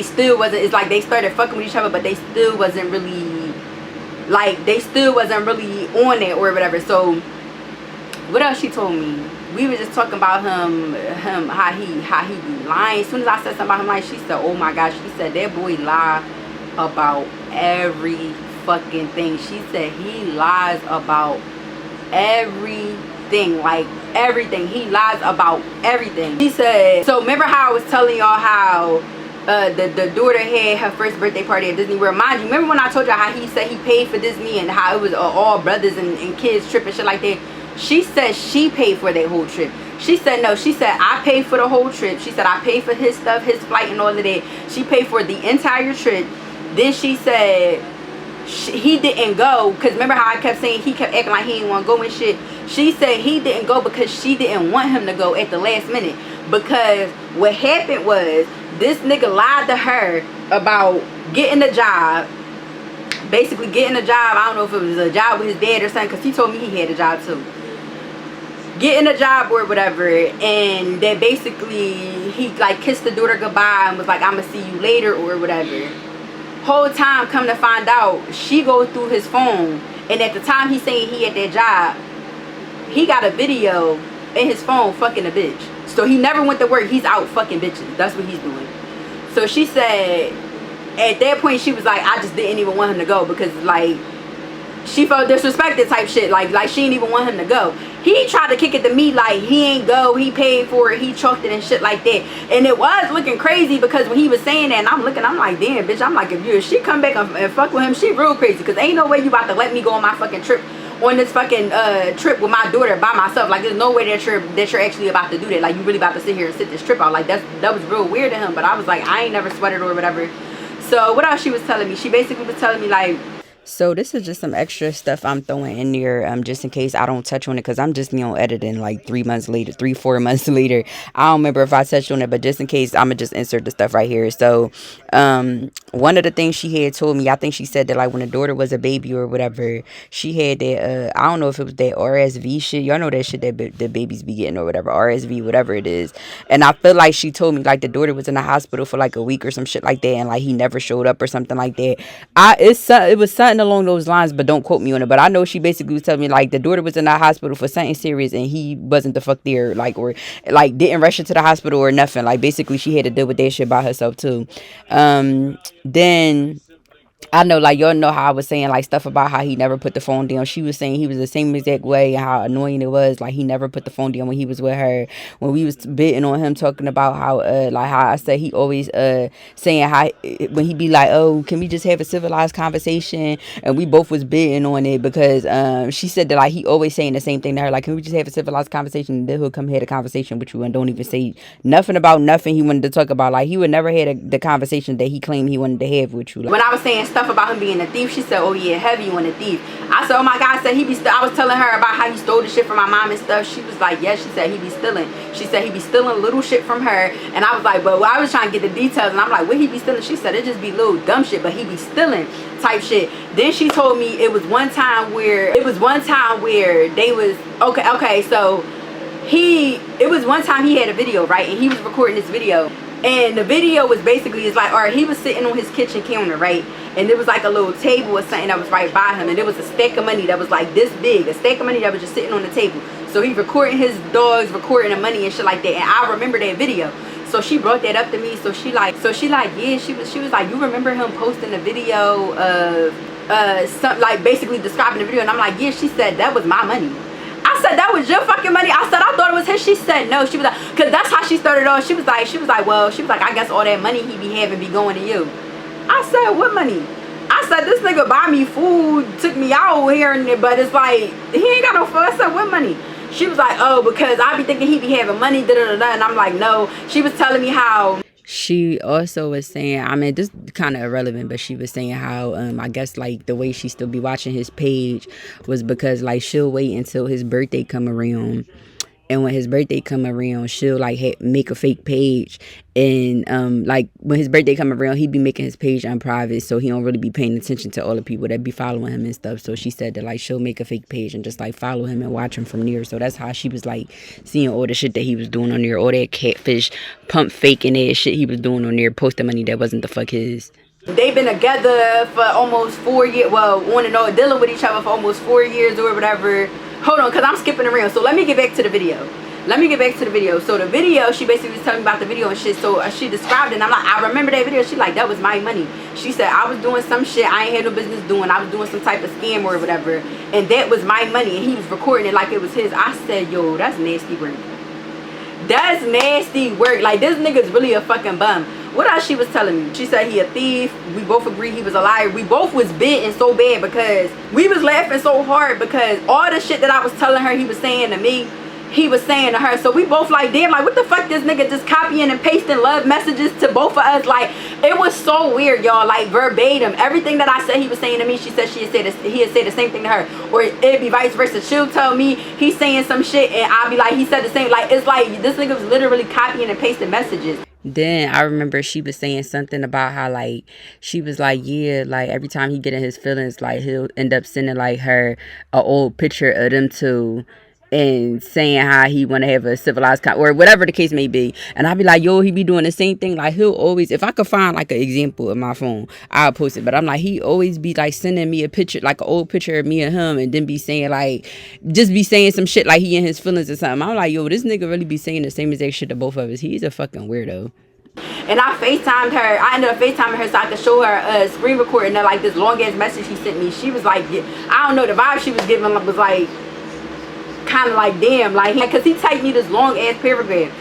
still wasn't, it's like they started fucking with each other, but they still wasn't really, like, they still wasn't really on it or whatever. So, what else she told me? We were just talking about him how he be lying. As soon as I said something about him lying, she said, oh my gosh, she said, that boy lie about every fucking thing. She said he lies about everything, like everything. He lies about everything. She said, so remember how I was telling y'all how the daughter had her first birthday party at Disney World? Mind you, remember when I told y'all how he said he paid for Disney and how it was all brothers and kids trip and shit like that? She said she paid for that whole trip. She said no. She said I paid for the whole trip. She said I paid for his stuff, his flight and all of that. She paid for the entire trip. Then she said he didn't go because remember how I kept saying he kept acting like he didn't want to go and shit. She said he didn't go because she didn't want him to go at the last minute. Because what happened was this nigga lied to her about getting a job. Basically getting a job. I don't know if it was a job with his dad or something, because he told me he had a job too. Getting a job or whatever, and that basically he like kissed the daughter goodbye and was like, I'ma see you later or whatever. Whole time, come to find out, she goes through his phone, and at the time he saying he had that job, he got a video in his phone fucking a bitch. So he never went to work, he's out fucking bitches. That's what he's doing. So she said at that point she was like, I just didn't even want him to go because like she felt disrespected type shit, like she didn't even want him to go. He tried to kick it to me like he ain't go, he paid for it, he chalked it and shit like that. And it was looking crazy because when he was saying that, and I'm like, damn bitch, I'm like, if she come back and fuck with him, she real crazy, because ain't no way you about to let me go on my fucking trip, on this fucking trip with my daughter by myself. Like, there's no way that you're actually about to do that. Like, you really about to sit here and sit this trip out. Like, that was real weird to him. But I was like, I ain't never sweated or whatever. So what else she was telling me? She basically was telling me like, so this is just some extra stuff I'm throwing in there, just in case I don't touch on it, because I'm just, editing like 4 months later. I don't remember if I touched on it, but just in case, I'm gonna just insert the stuff right here. So, one of the things she had told me, I think she said that like when the daughter was a baby or whatever, she had that, I don't know if it was that RSV shit. Y'all know that shit that the babies be getting or whatever, RSV, whatever it is. And I feel like she told me like the daughter was in the hospital for like a week or some shit like that, and like he never showed up or something like that. It was something along those lines, but don't quote me on it. But I know she basically was telling me like the daughter was in the hospital for something serious and he wasn't the fuck there, like, or like didn't rush her to the hospital or nothing. Like basically she had to deal with that shit by herself too. Then I know, like, y'all know how I was saying, like, stuff about how he never put the phone down. She was saying he was the same exact way and how annoying it was. Like, he never put the phone down when he was with her. When we was bidding on him, talking about how, like, how I said he always, saying how, when he be like, oh, can we just have a civilized conversation? And we both was bidding on it because, she said that, like, he always saying the same thing to her. Like, can we just have a civilized conversation? And then he'll come have a conversation with you and don't even say nothing about nothing he wanted to talk about. Like, he would never have the conversation that he claimed he wanted to have with you. Like, when I was saying stuff about him being a thief, she said, oh yeah, heavy on a thief. I said, oh my God. I said, I was telling her about how he stole the shit from my mom and stuff. She was like, yes. She said he be stealing. She said he be stealing little shit from her. And I was like, but I was trying to get the details, and I'm like, what he be stealing? She said it just be little dumb shit, but he be stealing type shit. Then she told me it was one time where they was okay, so it was one time he had a video, right, and he was recording this video. And the video was basically, it's like, all right, he was sitting on his kitchen counter, right? And there was like a little table or something that was right by him. And there was a stack of money that was like this big. A stack of money that was just sitting on the table. So he recording his dogs, recording the money and shit like that. And I remember that video. So she brought that up to me. So she like, yeah, she was like, you remember him posting a video of something like basically describing the video? And I'm like, yeah. She said that was my money. I said, that was your fucking money? I said, I thought it was his. She said no. She was like, because that's how she started off. She was like, well, I guess all that money he be having be going to you. I said, what money? I said, this nigga buy me food, took me out here, but it's like, he ain't got no food. I said, what money? She was like, oh, because I be thinking he be having money, da-da-da-da. And I'm like, no. She was telling me how. She also was saying, I mean, this kind of irrelevant, but she was saying how, I guess, like, the way she still be watching his page was because, like, she'll wait until his birthday come around. And when his birthday come around, she'll like make a fake page, and like when his birthday come around, he be making his page unprivate, so he don't really be paying attention to all the people that be following him and stuff. So she said that like she'll make a fake page and just like follow him and watch him from near. So that's how she was like seeing all the shit that he was doing on there, all that catfish, pump faking ass shit he was doing on there, posting money that wasn't the fuck his. They've been together for almost 4 years. Well, on and on, dealing with each other for almost 4 years or whatever. Hold on, because I'm skipping around. So let me get back to the video. So the video, she basically was telling me about the video and shit. So she described it, and I'm like, I remember that video. She like, that was my money. She said, I was doing some shit I ain't had no business doing. I was doing some type of scam or whatever. And that was my money. And he was recording it like it was his. I said, yo, that's nasty work. That's nasty work. Like, this nigga's really a fucking bum. What else she was telling me? She said he a thief. We both agreed he was a liar. We both was bitten so bad because we was laughing so hard because all the shit that I was telling her he was saying to me, he was saying to her. So we both like, damn, like what the fuck, this nigga just copying and pasting love messages to both of us. Like, it was so weird, y'all. Like, verbatim, everything that I said he was saying to me, she said he had said the same thing to her. Or it'd be vice versa. She'll tell me he's saying some shit and I'll be like, he said the same. Like, it's like this nigga was literally copying and pasting messages. Then I remember she was saying something about how, like, she was like, yeah, like, every time he get in his feelings, like, he'll end up sending, like, her an old picture of them two and saying how he want to have a civilized or whatever the case may be. And I'd be like, yo, he be doing the same thing. Like, he'll always, if I could find, like, an example of my phone, I'll post it. But I'm like, he always be, like, sending me a picture, like, an old picture of me and him, and then be saying, like, just be saying some shit like he in his feelings or something. I'm like, yo, this nigga really be saying the same exact shit to both of us. He's a fucking weirdo. And I FaceTimed her. I ended up FaceTiming her so I could show her a screen recording of like this long ass message he sent me. She was like, I don't know, the vibe she was giving was like, kind of like, damn, like, because he typed me this long ass paragraph.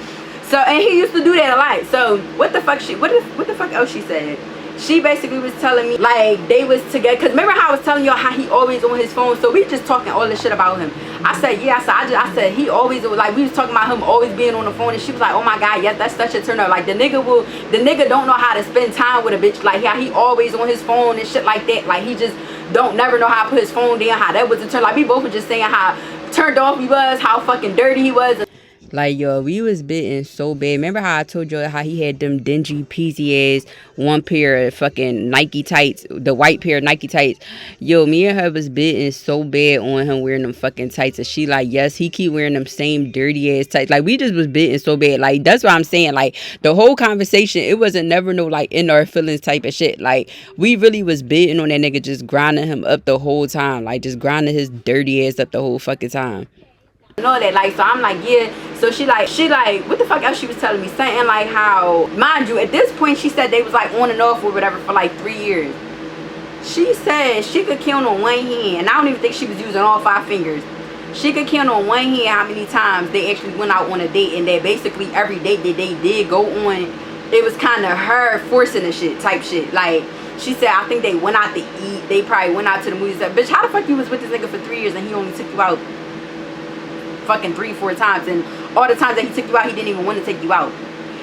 So, and he used to do that a lot. So what the fuck what the fuck else she said? She basically was telling me like they was together, because remember how I was telling y'all how he always on his phone. So we just talking all this shit about him. I said, yeah, I said he always, like, we was talking about him always being on the phone, and she was like, oh my god, yes, that's such a turn up. Like, the nigga don't know how to spend time with a bitch. Like, how he always on his phone and shit like that. Like, he just don't never know how to put his phone down. How that was a turn. Like, we both were just saying how turned off he was, how fucking dirty he was. Like, yo, we was bitten so bad. Remember how I told you how he had them dingy, peasy ass one pair of fucking Nike tights, the white pair of Nike tights? Yo, me and her was bitten so bad on him wearing them fucking tights. And she like, yes, he keep wearing them same dirty ass tights. Like, we just was bitten so bad. Like, that's what I'm saying. Like, the whole conversation, it wasn't never no, like, in our feelings type of shit. Like, we really was bitten on that nigga, just grinding him up the whole time. Like, just grinding his dirty ass up the whole fucking time. And all that, like, so I'm like, yeah. So she like what the fuck else she was telling me? Something like how, mind you, at this point she said they was like on and off or whatever for like 3 years. She said she could count on one hand, and I don't even think she was using all 5 fingers. She could count on one hand how many times they actually went out on a date, and that basically every date that they did go on, it was kind of her forcing the shit type shit. Like, she said, I think they went out to eat, they probably went out to the movies. Bitch, how the fuck you was with this nigga for 3 years and he only took you out fucking 3-4 times, and all the times that he took you out, he didn't even want to take you out?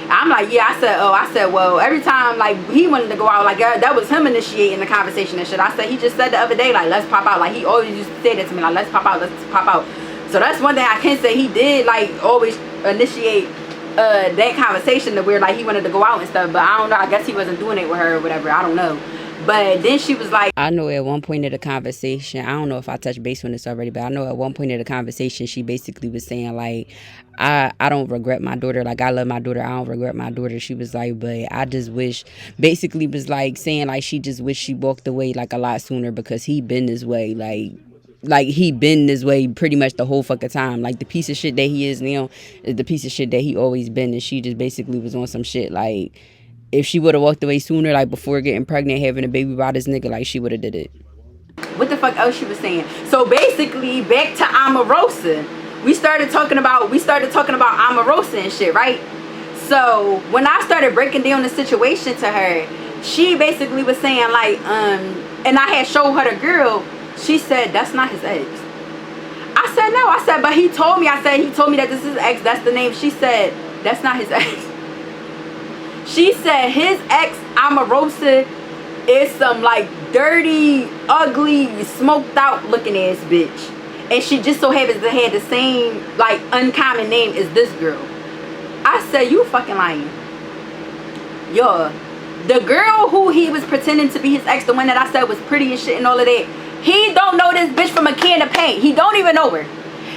I'm like, yeah. I said, well, every time like he wanted to go out, like, that was him initiating the conversation and shit. I said, he just said the other day, like, let's pop out. Like, he always used to say that to me, like, let's pop out. So that's one thing I can say. He did like always initiate that conversation to where like he wanted to go out and stuff. But I don't know, I guess he wasn't doing it with her or whatever, I don't know. But then she was like, I know at one point of the conversation, I don't know if I touched base on this already, but I know at one point of the conversation, she basically was saying, like, I don't regret my daughter. Like, I love my daughter. I don't regret my daughter. She was like, but I just wish, basically was like saying, like, she just wished she walked away, like, a lot sooner because he been this way. Like, like he been this way pretty much the whole fucking time. Like the piece of shit that he is now is the piece of shit that he always been, and she just basically was on some shit. Like if she would have walked away sooner, like before getting pregnant, having a baby by this nigga, like she would have did it. What the fuck else she was saying? So basically, back to Omarosa. We started talking about Omarosa and shit, right? So when I started breaking down the situation to her, she basically was saying like, and I had showed her the girl. She said that's not his ex. I said no. I said, but he told me. I said he told me that this is his ex. That's the name. She said that's not his ex. She said his ex Omarosa is some like dirty, ugly, smoked out looking ass bitch. And she just so happens to have the same like uncommon name as this girl. I said, you fucking lying. Yo, the girl who he was pretending to be his ex, the one that I said was pretty and shit and all of that, he don't know this bitch from a can of paint. He don't even know her.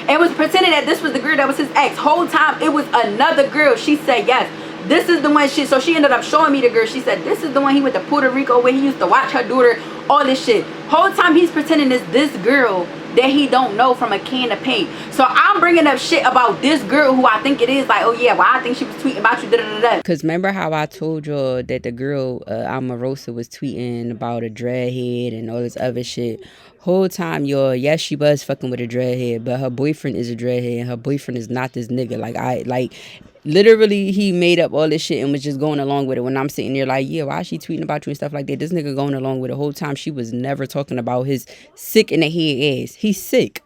And was pretending that this was the girl that was his ex. Whole time it was another girl. She said yes. This is the one so she ended up showing me the girl. She said this is the one he went to Puerto Rico where he used to watch her daughter, all this shit. Whole time he's pretending it's this girl that he don't know from a can of paint. So I'm bringing up shit about this girl who I think it is, like, oh yeah, well I think she was tweeting about you, da da da. Cause remember how I told y'all that the girl Omarosa was tweeting about a dreadhead and all this other shit. Whole time, y'all, yes, she was fucking with a dreadhead, but her boyfriend is a dreadhead and her boyfriend is not this nigga. Like literally he made up all this shit and was just going along with it. When I'm sitting there like, yeah, why is she tweeting about you and stuff like that? This nigga going along with it. The whole time she was never talking about his sick in the head ass. He's sick.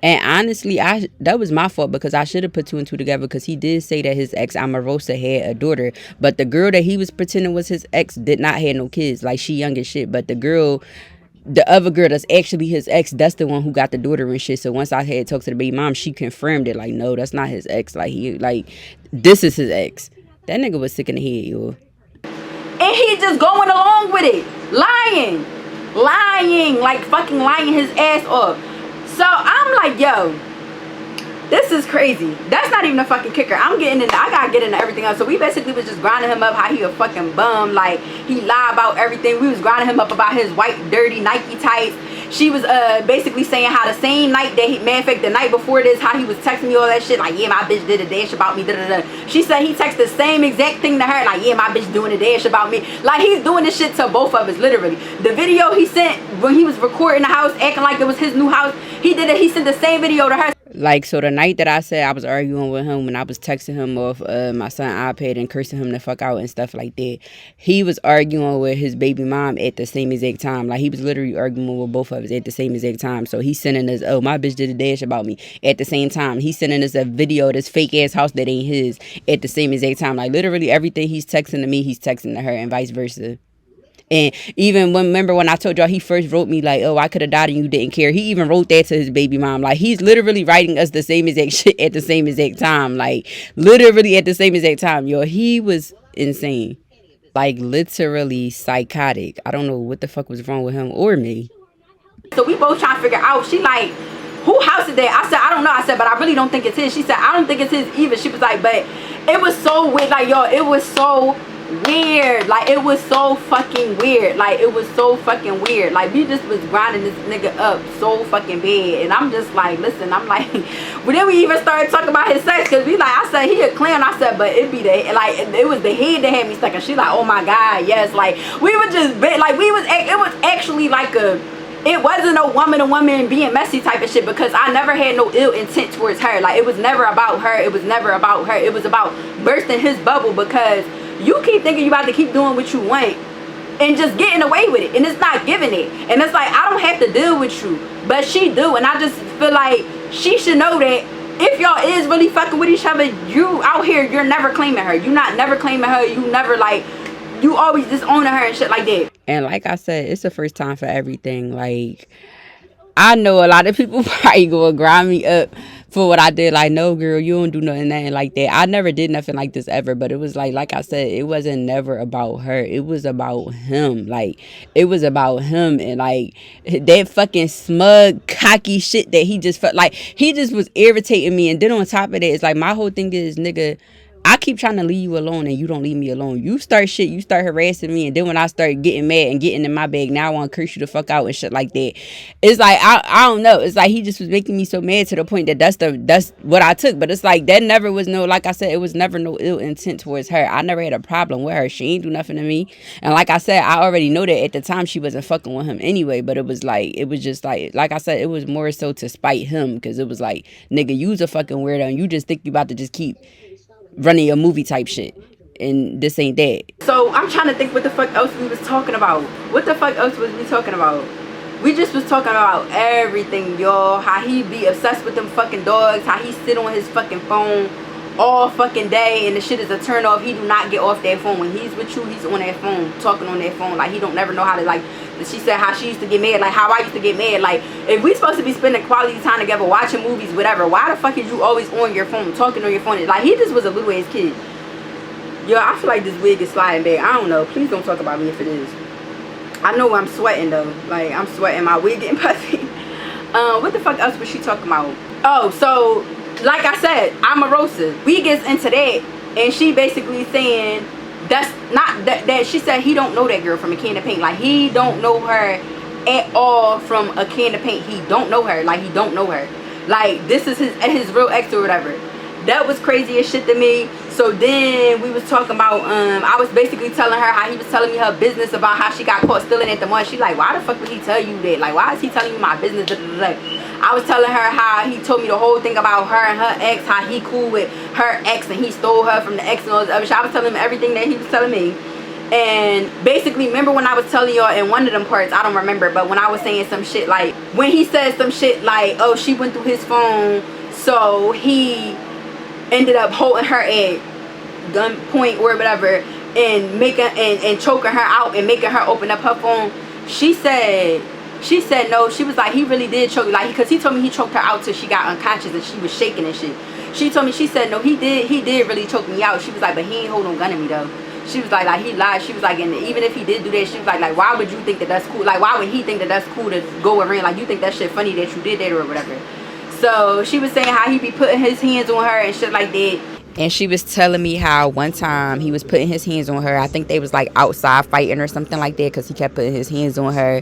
And honestly, that was my fault because I should have put two and two together, because he did say that his ex Omarosa had a daughter, but the girl that he was pretending was his ex did not have no kids. Like she young as shit, but the other girl that's actually his ex, that's the one who got the daughter and shit. So once I had talked to the baby mom, she confirmed it. Like, no, that's not his ex. This is his ex. That nigga was sick in the head, yo. And he just going along with it. Lying. Like fucking lying his ass off. So I'm like, yo, this is crazy. That's not even a fucking kicker. I gotta get into everything else. So we basically was just grinding him up how he a fucking bum. Like he lied about everything. We was grinding him up about his white dirty Nike tights. She was basically saying how the same night that matter of fact the night before this, how he was texting me all that shit, like, yeah, my bitch did a dash about me, da da da. She said he texted the same exact thing to her, like, yeah, my bitch doing a dash about me. Like he's doing this shit to both of us, literally. The video he sent when he was recording the house, acting like it was his new house, he sent the same video to her. Like, so the night that I said I was arguing with him, when I was texting him off my son's iPad and cursing him the fuck out and stuff like that, he was arguing with his baby mom at the same exact time. Like, he was literally arguing with both of us at the same exact time. So he's sending us, oh, my bitch did a dash about me at the same time. He's sending us a video of this fake-ass house that ain't his at the same exact time. Like, literally everything he's texting to me, he's texting to her and vice versa. And even remember when I told y'all he first wrote me like, oh, I could have died and you didn't care. He even wrote that to his baby mom. Like, he's literally writing us the same exact shit at the same exact time. Like, literally at the same exact time. Yo, he was insane. Like, literally psychotic. I don't know what the fuck was wrong with him or me. So we both trying to figure out. She like, who house is that? I said, I don't know. I said, but I really don't think it's his. She said, I don't think it's his either. She was like, but it was so weird. Like, yo, it was so weird. Like, it was so fucking weird. Like, it was so fucking weird. Like, we just was grinding this nigga up so fucking bad. And I'm just like, listen, I'm like, but then we even started talking about his sex, because we like, I said, he a clown. I said, but it be the, like, it was the head that had me stuck. And she like, oh my God, yes. Like, we were just, like, it was actually like it wasn't a woman to woman being messy type of shit, because I never had no ill intent towards her. Like, it was never about her. It was never about her. It was about bursting his bubble, because you keep thinking you about to keep doing what you want and just getting away with it, and it's not giving it. And it's like, I don't have to deal with you, but she do. And I just feel like she should know that if y'all is really fucking with each other, you out here, you're never claiming her. You not never claiming her. You never, like, you always disowning her and shit like that. And like I said, it's the first time for everything. Like, I know a lot of people probably gonna grind me up for what I did. Like, no, girl, you don't do nothing like that. I never did nothing like this ever. But it was like I said, it wasn't never about her. It was about him. Like, it was about him. And like that fucking smug, cocky shit that he just felt like, he just was irritating me. And then on top of that, it's like, my whole thing is, nigga, I keep trying to leave you alone and you don't leave me alone. You start shit, you start harassing me, and then when I start getting mad and getting in my bag, now I want to curse you the fuck out and shit like that. It's like I don't know. It's like he just was making me so mad to the point that that's what I took. But it's like that never was no, like I said, it was never no ill intent towards her. I never had a problem with her. She ain't do nothing to me. And like I said, I already know that at the time she wasn't fucking with him anyway. But it was just like I said, it was more so to spite him, because it was like, nigga, you's a fucking weirdo and you just think you about to just keep running your movie type shit, and this ain't that. So I'm trying to think what the fuck else we was talking about. What the fuck else was we talking about? We just was talking about everything, y'all. How he be obsessed with them fucking dogs, how he sit on his fucking phone all fucking day, and the shit is a turn off. He do not get off that phone. When he's with you, he's on that phone, talking on that phone. Like, he don't never know how to, like, she said how she used to get mad, like how I used to get mad. Like, if we supposed to be spending quality time together, watching movies, whatever, why the fuck is you always on your phone, talking on your phone? Like, he just was a little ass kid. Yo, I feel like this wig is sliding back. I don't know. Please don't talk about me if it is. I know I'm sweating though. Like, I'm sweating. My wig getting puffy. What the fuck else was she talking about? Oh, so like I said, I'm a roaster. We gets into that, and she basically saying that's not that she said he don't know that girl from a can of paint. Like, he don't know her at all from a can of paint. He don't know her. Like, he don't know her. Like, this is his real ex or whatever. That was crazy as shit to me. So then we was talking about, I was basically telling her how he was telling me her business about how she got caught stealing at the mall. She like, why the fuck would he tell you that? Like, why is he telling you my business? I was telling her how he told me the whole thing about her and her ex, how he cool with her ex and he stole her from the ex and all this other shit. I was telling him everything that he was telling me. And basically, remember when I was telling y'all in one of them parts, I don't remember, but when I was saying some shit, like, when he said some shit like, oh, she went through his phone, so he ended up holding her at gunpoint or whatever, and making and choking her out and making her open up her phone. She said no. She was like, he really did choke, like, because he told me he choked her out till she got unconscious and she was shaking and shit. She told me, she said no, he did really choke me out. She was like, but he ain't hold no gun at me though. She was like he lied. She was like, and even if he did do that, she was like why would you think that that's cool? Like, why would he think that that's cool to go around? Like, you think that shit funny that you did that or whatever. So she was saying how he be putting his hands on her and shit like that. And she was telling me how one time he was putting his hands on her. I think they was like outside fighting or something like that, because he kept putting his hands on her.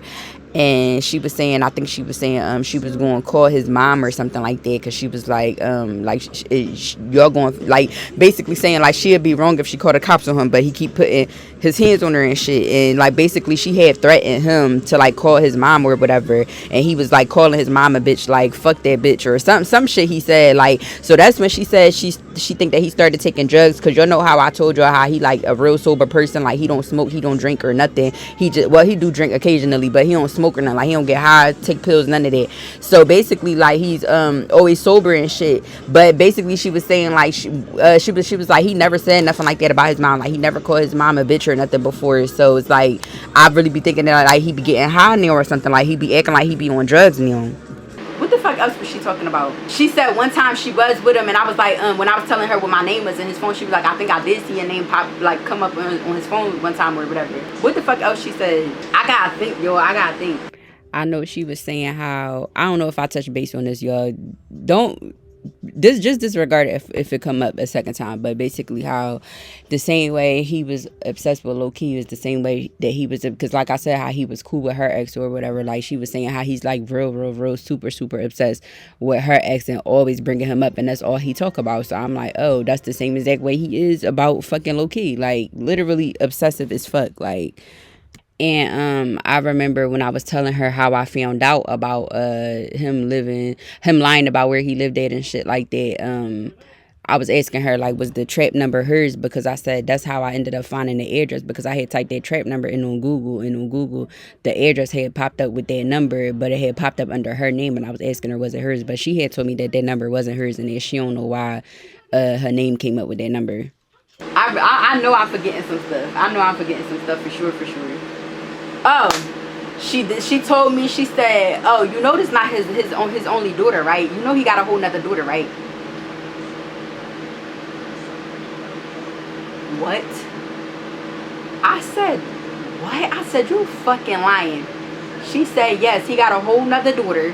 And she was saying, I think she was saying she was going to call his mom or something like that, because she was like you're going, like, basically saying like she'd be wrong if she called the cops on him, but he keep putting his hands on her and shit. And like, basically she had threatened him to like call his mom or whatever, and he was like calling his mom a bitch, like fuck that bitch or some shit he said. Like, so that's when she said she think that he started taking drugs, because you know how I told you how he like a real sober person, like he don't smoke, he don't drink or nothing. He just, well, he do drink occasionally, but he don't smoke or nothing. Like, he don't get high, take pills, none of that. So basically, like, he's always sober and shit. But basically she was saying like she was like, he never said nothing like that about his mom. Like, he never called his mom a bitch or nothing before. So it's like, I really be thinking that like he be getting high now or something. Like, he be acting like he be on drugs now. What the fuck else was she talking about? She said one time she was with him, and I was like, when I was telling her what my name was in his phone, she was like, I think I did see your name pop, like, come up on his phone one time or whatever. What the fuck else she said? I gotta think, yo. I gotta think. I know she was saying how, I don't know if I touch base on this, y'all. Don't just disregard it if it come up a second time. But basically how the same way he was obsessed with low-key is the same way that he was, because like I said, how he was cool with her ex or whatever. Like, she was saying how he's like real super obsessed with her ex and always bringing him up, and that's all he talk about. So I'm like, oh, that's the same exact way he is about fucking low-key. Like, literally obsessive as fuck. Like, and I remember when I was telling her how I found out about him lying about where he lived at and shit like that. I was asking her, like, was the trap number hers? Because I said that's how I ended up finding the address, because I had typed that trap number in on Google, and on Google the address had popped up with that number, but it had popped up under her name, and I was asking her, was it hers? But she had told me that number wasn't hers, and that she don't know why her name came up with that number. I know I'm forgetting some stuff. I know I'm forgetting some stuff for sure. Oh, she told me, she said, oh, you know this not his only daughter, right? You know he got a whole nother daughter, right? What? I said, what? I said, you fucking lying. She said, yes, he got a whole nother daughter.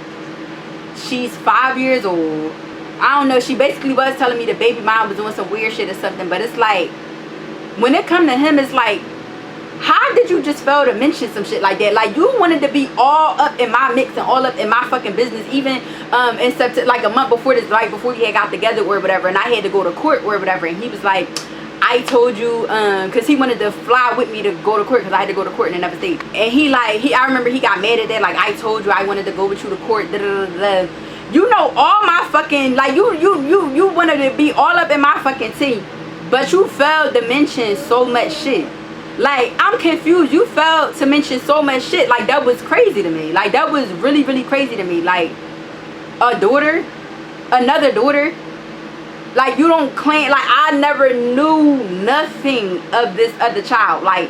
She's 5 years old. I don't know, she basically was telling me the baby mom was doing some weird shit or something. But it's like, when it come to him, it's like, how did you just fail to mention some shit like that? Like, you wanted to be all up in my mix and all up in my fucking business, even in September, like a month before this, right before we had got together or whatever, and I had to go to court or whatever, and he was like, I told you, because he wanted to fly with me to go to court, because I had to go to court in another state. And he like, I remember he got mad at that, like, I told you I wanted to go with you to court, da da da da. You know, all my fucking, like, you wanted to be all up in my fucking tea, but you failed to mention so much shit. Like, I'm confused. You failed to mention so much shit. Like, that was crazy to me. Like, that was really, really crazy to me. Like, a daughter, another daughter. Like, you don't claim, like, I never knew nothing of this other child. Like,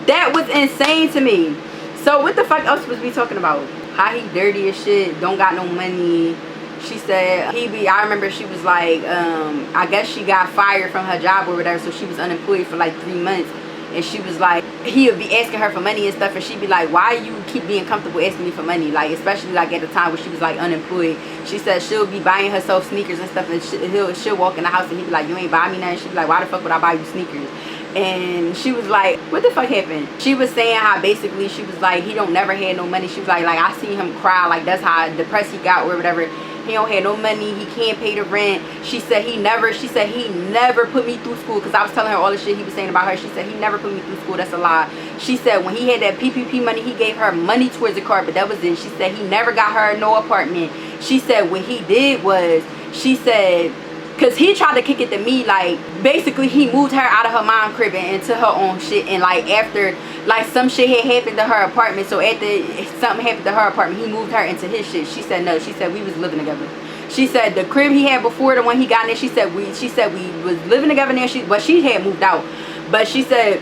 that was insane to me. So, what the fuck else was we talking about? How he dirty as shit, don't got no money. She said, I remember she was like, I guess she got fired from her job or whatever, so she was unemployed for like 3 months. And she was like, he would be asking her for money and stuff, and she'd be like, why you keep being comfortable asking me for money? Like, especially like at the time when she was like unemployed. She said she'll be buying herself sneakers and stuff, and she'll walk in the house and he'd be like, you ain't buy me nothing. She'd be like, why the fuck would I buy you sneakers? And she was like, what the fuck happened? She was saying how basically she was like, he don't never had no money. She was like I see him cry, like that's how depressed he got or whatever. He don't have no money, he can't pay the rent. She said he never put me through school, because I was telling her all the shit he was saying about her. She said he never put me through school. That's a lie. She said when he had that PPP money, he gave her money towards the car, but that was it. She said he never got her no apartment. She said what he did was, she said, because he tried to kick it to me, like, basically he moved her out of her mom's crib and into her own shit. And like after, like, some shit had happened to her apartment, so after something happened to her apartment, he moved her into his shit. She said no. She said we was living together. She said the crib he had before the one he got in there, she said we was living together there. She had moved out, but she said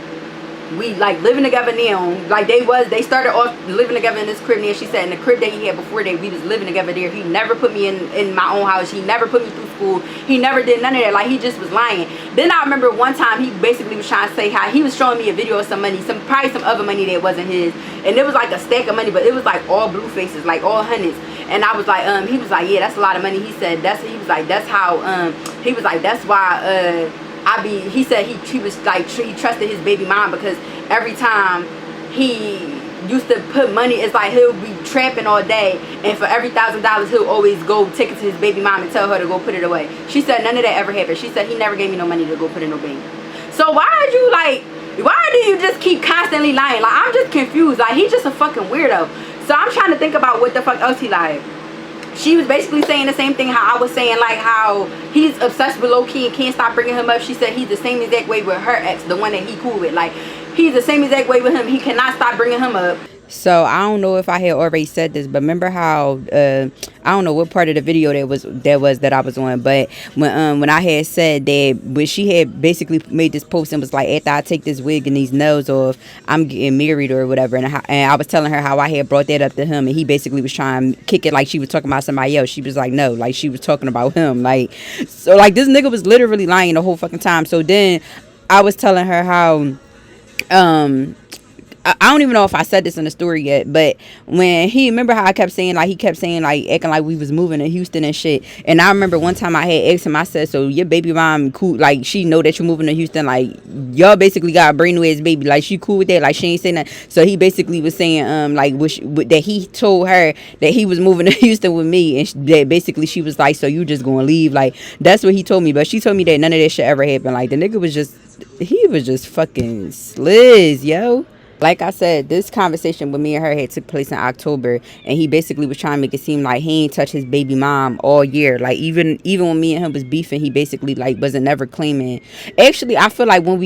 we like living together now. Like they started off living together in this crib there. She said in the crib that he had before that, we was living together there. He never put me in my own house. He never put me through school. He never did none of that. Like, he just was lying. Then I remember one time he basically was trying to say how he was showing me a video of some money, probably some other money that wasn't his, and it was like a stack of money, but it was like all blue faces, like all hundreds. And I was like, he was like, yeah, that's a lot of money. He said he was like that's why he said he was like, he trusted his baby mom, because every time he used to put money, it's like he'll be trapping all day, and for every $1,000 he'll always go take it to his baby mom and tell her to go put it away. She said none of that ever happened. She said he never gave me no money to go put in no bank. So why do you just keep constantly lying? Like, I'm just confused. Like, he's just a fucking weirdo. So I'm trying to think about what the fuck else he lied. She was basically saying the same thing how I was saying, like how he's obsessed with low-key and can't stop bringing him up. She said he's the same exact way with her ex, the one that he cool with. Like, he's the same exact way with him. He cannot stop bringing him up. So I don't know if I had already said this, but remember how I don't know what part of the video that I was on, but when I had said that when she had basically made this post and was like, after I take this wig and these nails off, I'm getting married or whatever, and I was telling her how I had brought that up to him, and he basically was trying to kick it like she was talking about somebody else. She was like, no, like she was talking about him. Like, so like this nigga was literally lying the whole fucking time. So then I was telling her how I don't even know if I said this in the story yet, but when remember how I kept saying, like, he kept saying, like, acting like we was moving to Houston and shit. And I remember one time I had asked him, I said, so your baby mom cool, like, she know that you're moving to Houston, like, y'all basically got a brand new ass baby, like, she cool with that, like, she ain't saying that. So he basically was saying, like, that he told her that he was moving to Houston with me, and that basically she was like, so you just gonna leave? Like, that's what he told me, but she told me that none of that shit ever happened. Like, the nigga was just fucking sliz, yo. Like I said, this conversation with me and her had took place in October, and he basically was trying to make it seem like he ain't touched his baby mom all year. Like, even when me and him was beefing, he basically, like, wasn't never claiming. Actually, I feel like when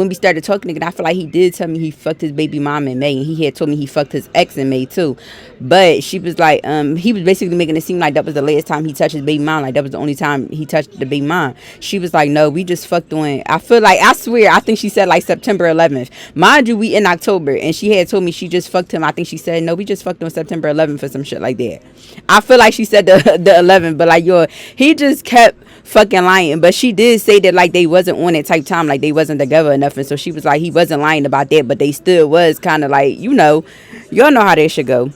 we started talking again, I feel like he did tell me he fucked his baby mom in May, and he had told me he fucked his ex in May too. But she was like, he was basically making it seem like that was the last time he touched his baby mom, like that was the only time he touched the baby mom. She was like, no, we just fucked on, I feel like, I swear, I think she said like September 11th. Mind you, we in October, and she had told me she just fucked him. I think she said, no, we just fucked on September 11th or some shit like that. I feel like she said the 11th, but like, yo, he just kept fucking lying. But she did say that, like, they wasn't on it type time, like they wasn't together enough, and so she was like, he wasn't lying about that, but they still was kind of like, y'all know how that should go.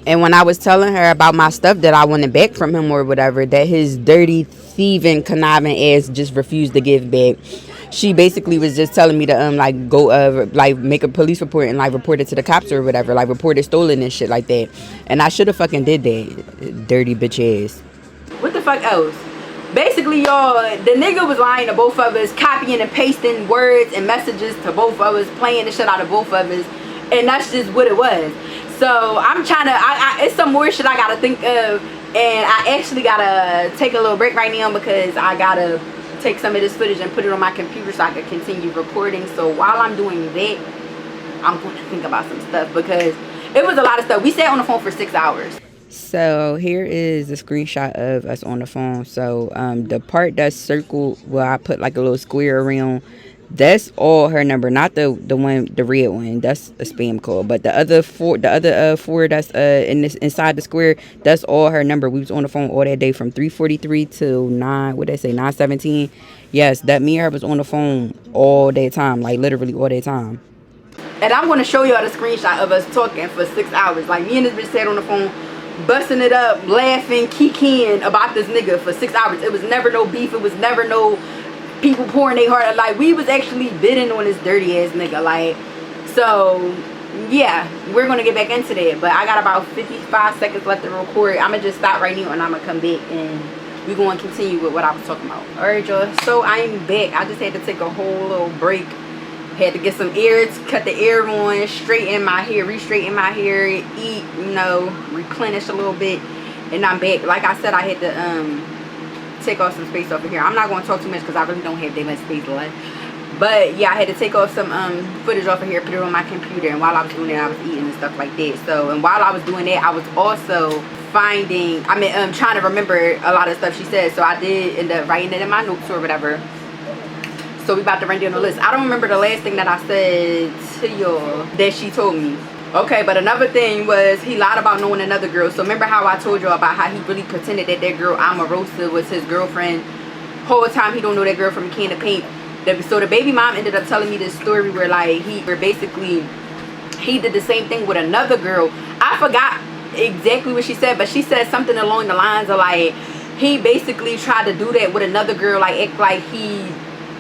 And when I was telling her about my stuff that I wanted back from him or whatever, that his dirty, thieving, conniving ass just refused to give back, she basically was just telling me to like go like make a police report and like report it to the cops or whatever, like report it stolen and shit like that. And I should have fucking did that, dirty bitch ass. What the fuck else? Basically, y'all, the nigga was lying to both of us, copying and pasting words and messages to both of us, playing the shit out of both of us, and that's just what it was. So I'm trying to, it's some more shit I gotta think of, and I actually gotta take a little break right now because I gotta take some of this footage and put it on my computer so I can continue recording. So while I'm doing that, I'm going to think about some stuff because it was a lot of stuff. We sat on the phone for 6 hours. So here is a screenshot of us on the phone. So the part that's circled where I put like a little square around, that's all her number, not the red one. That's a spam call. But the other four that's inside the square, that's all her number. We was on the phone all that day from 3:43 to 9:17. Yes, that me and her was on the phone all that time, like literally all that time. And I'm going to show y'all the screenshot of us talking for 6 hours. Like me and this bitch sat on the phone, busting it up, laughing, kikiing about this nigga for 6 hours. It was never no beef. It was never no people pouring their heart. Like, we was actually bidding on this dirty ass nigga. Like, so yeah, we're gonna get back into that, but I got about 55 seconds left to record. I'm gonna just stop right now and I'm gonna come back and we're gonna continue with what I was talking about. All right, y'all, so I'm back. I just had to take a whole little break, had to get some air, cut the air on, straighten my hair, re-straighten my hair, eat, you know, replenish a little bit, and I'm back. Like I said, I had to take off some space over here. I'm not going to talk too much because I really don't have that much space left. But yeah, I had to take off some footage off of here, put it on my computer, and while I was doing that, I was eating and stuff like that. So, and while I was doing that, I was also finding, trying to remember a lot of stuff she said. So I did end up writing it in my notes or whatever. So we about to run down the list. I don't remember the last thing that I said to y'all that she told me. Okay, but another thing was he lied about knowing another girl. So remember how I told y'all about how he really pretended that that girl Omarosa was his girlfriend. Whole time he don't know that girl from a can of paint. So the baby mom ended up telling me this story where like basically he did the same thing with another girl. I forgot exactly what she said, but she said something along the lines of like he basically tried to do that with another girl, like act like he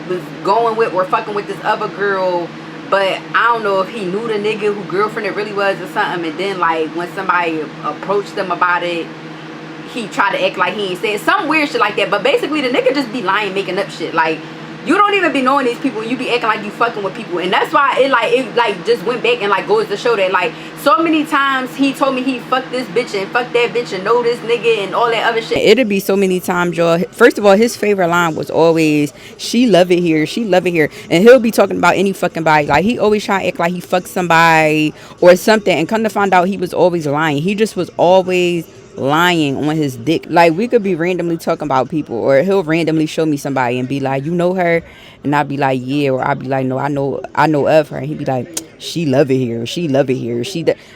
was going with or fucking with this other girl. But I don't know if he knew the nigga who girlfriend it really was or something. And then like when somebody approached him about it, he tried to act like he ain't said some weird shit like that. But basically the nigga just be lying, making up shit. Like, you don't even be knowing these people, you be acting like you fucking with people. And that's why it just went back and like goes to show that like so many times he told me he fucked this bitch and fucked that bitch and know this nigga and all that other shit. It'd be so many times, y'all. First of all, his favorite line was always, she love it here, she love it here. And he'll be talking about any fucking body. Like, he always try to act like he fucked somebody or something. And come to find out, he was always lying. He just was always lying on his dick. Like, we could be randomly talking about people, or he'll randomly show me somebody and be like, you know her? And I'll be like, yeah. Or I'll be like, no, I know of her. And he'd be like, she love it here, she love it here,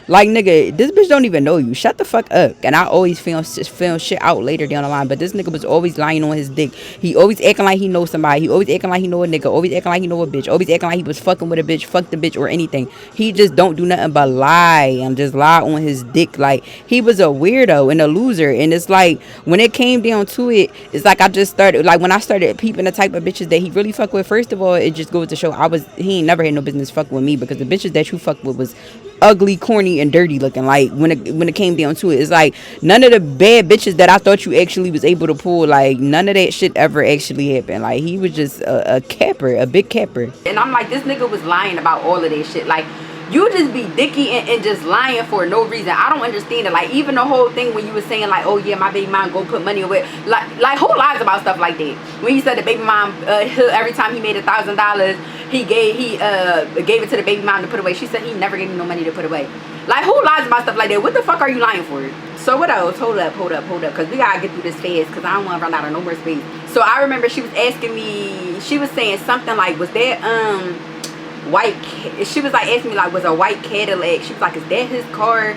like, nigga, this bitch don't even know you, shut the fuck up. And I always film shit out later down the line, but this nigga was always lying on his dick. He always acting like he knows somebody, he always acting like he know a nigga, always acting like he know a bitch, always acting like he was fucking with a bitch, fuck the bitch or anything. He just don't do nothing but lie and just lie on his dick. Like, he was a weirdo and a loser. And it's like, when it came down to it, it's like I just started, like, when I started peeping the type of bitches that he really fuck with, first of all, it just goes to show he ain't never had no business fucking with me, because the bitches that you fucked with was ugly, corny, and dirty looking. Like, when it came down to it, it's like none of the bad bitches that I thought you actually was able to pull, like, none of that shit ever actually happened. Like, he was just a capper, a big capper. And I'm like, this nigga was lying about all of that shit. Like, you just be dicky and just lying for no reason. I don't understand it. Like, even the whole thing when you was saying like, oh yeah, my baby mom go put money away, like who lies about stuff like that? When he said the baby mom every time he made $1,000 he gave it to the baby mom to put away. She said he never gave me no money to put away. Like, who lies about stuff like that? What the fuck are you lying for? So what else? Hold up, because we gotta get through this fast, because I don't want to run out of no more space. So I remember she was asking me, she was saying something like, was that she was like asking me like, was a white Cadillac, she was like, is that his car?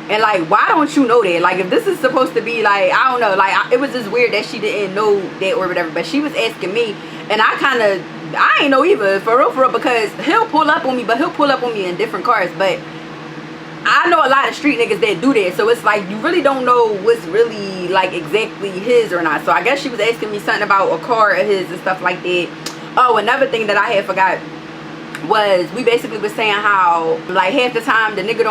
And like, why don't you know that? Like, if this is supposed to be like, I don't know, like, it was just weird that she didn't know that or whatever. But she was asking me, and I ain't know either, for real, because he'll pull up on me, but he'll pull up on me in different cars. But I know a lot of street niggas that do that, so it's like you really don't know what's really like exactly his or not. So I guess she was asking me something about a car of his and stuff like that. Oh, another thing that I had forgot was we basically was saying how like half the time the nigga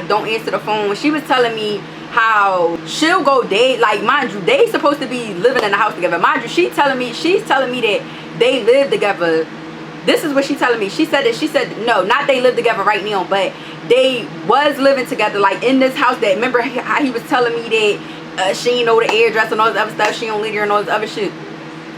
don't answer the phone. She was telling me how she'll go date, like mind you, they supposed to be living in the house together. Mind you, she's telling me that they live together. This is what she's telling me. She said no, not they live together right now, but they was living together like in this house. That remember how he was telling me that she ain't know the address and all this other stuff, she don't live here and all this other shit.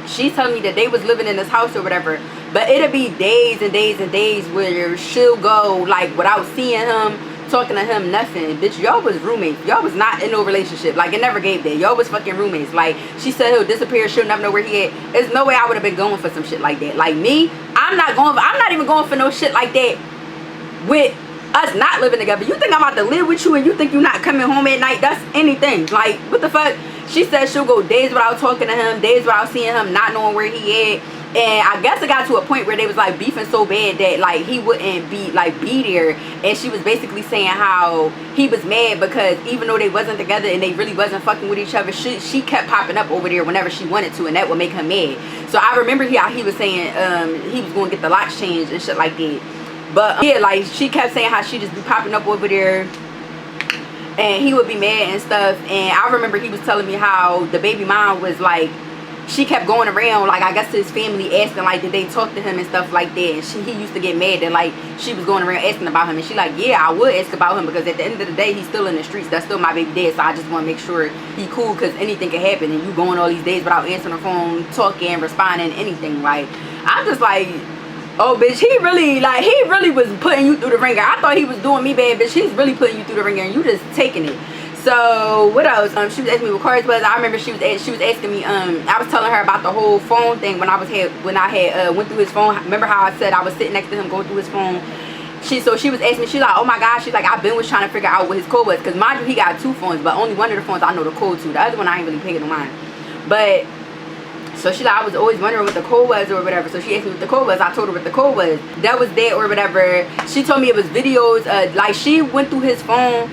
She's telling me that they was living in this house or whatever, but it'll be days and days and days where she'll go like without seeing him, talking to him, nothing. Bitch, y'all was roommates. Y'all was not in no relationship. Like, it never gave that. Y'all was fucking roommates. Like, she said he'll disappear, she'll never know where he at. There's no way I would have been going for some shit like that. Like me, I'm not even going for no shit like that with us not living together. You think I'm about to live with you and you think you're not coming home at night? That's anything. Like, what the fuck? She said she'll go days without talking to him, days without seeing him, not knowing where he at. And I guess it got to a point where they was like beefing so bad that like he wouldn't be there. And she was basically saying how he was mad because even though they wasn't together and they really wasn't fucking with each other, she kept popping up over there whenever she wanted to, and that would make her mad. So I remember how he was saying he was going to get the locks changed and shit like that. But yeah, like she kept saying how she just be popping up over there and he would be mad and stuff. And I remember he was telling me how the baby mom was like, she kept going around like I guess to his family asking like did they talk to him and stuff like that, and he used to get mad that like she was going around asking about him, and she like, yeah, I would ask about him because at the end of the day he's still in the streets, that's still my baby dad, so I just want to make sure he cool because anything can happen and you going all these days without answering the phone, talking, responding, anything. Like, I'm just like, oh bitch, he really was putting you through the ringer. I thought he was doing me bad, bitch. He's really putting you through the ringer and you just taking it. So what else? She was asking me what cars was. I remember she was asking me. I was telling her about the whole phone thing when I had went through his phone. Remember how I said I was sitting next to him going through his phone. She was asking me. She's like, oh my god. She's like, I've been trying to figure out what his code was, because mind you, he got 2 phones, but only one of the phones I know the code to. The other one I ain't really paying no mind. But so she like, I was always wondering what the code was or whatever. So she asked me what the code was. I told her what the code was. That was that or whatever. She told me it was videos. Like she went through his phone.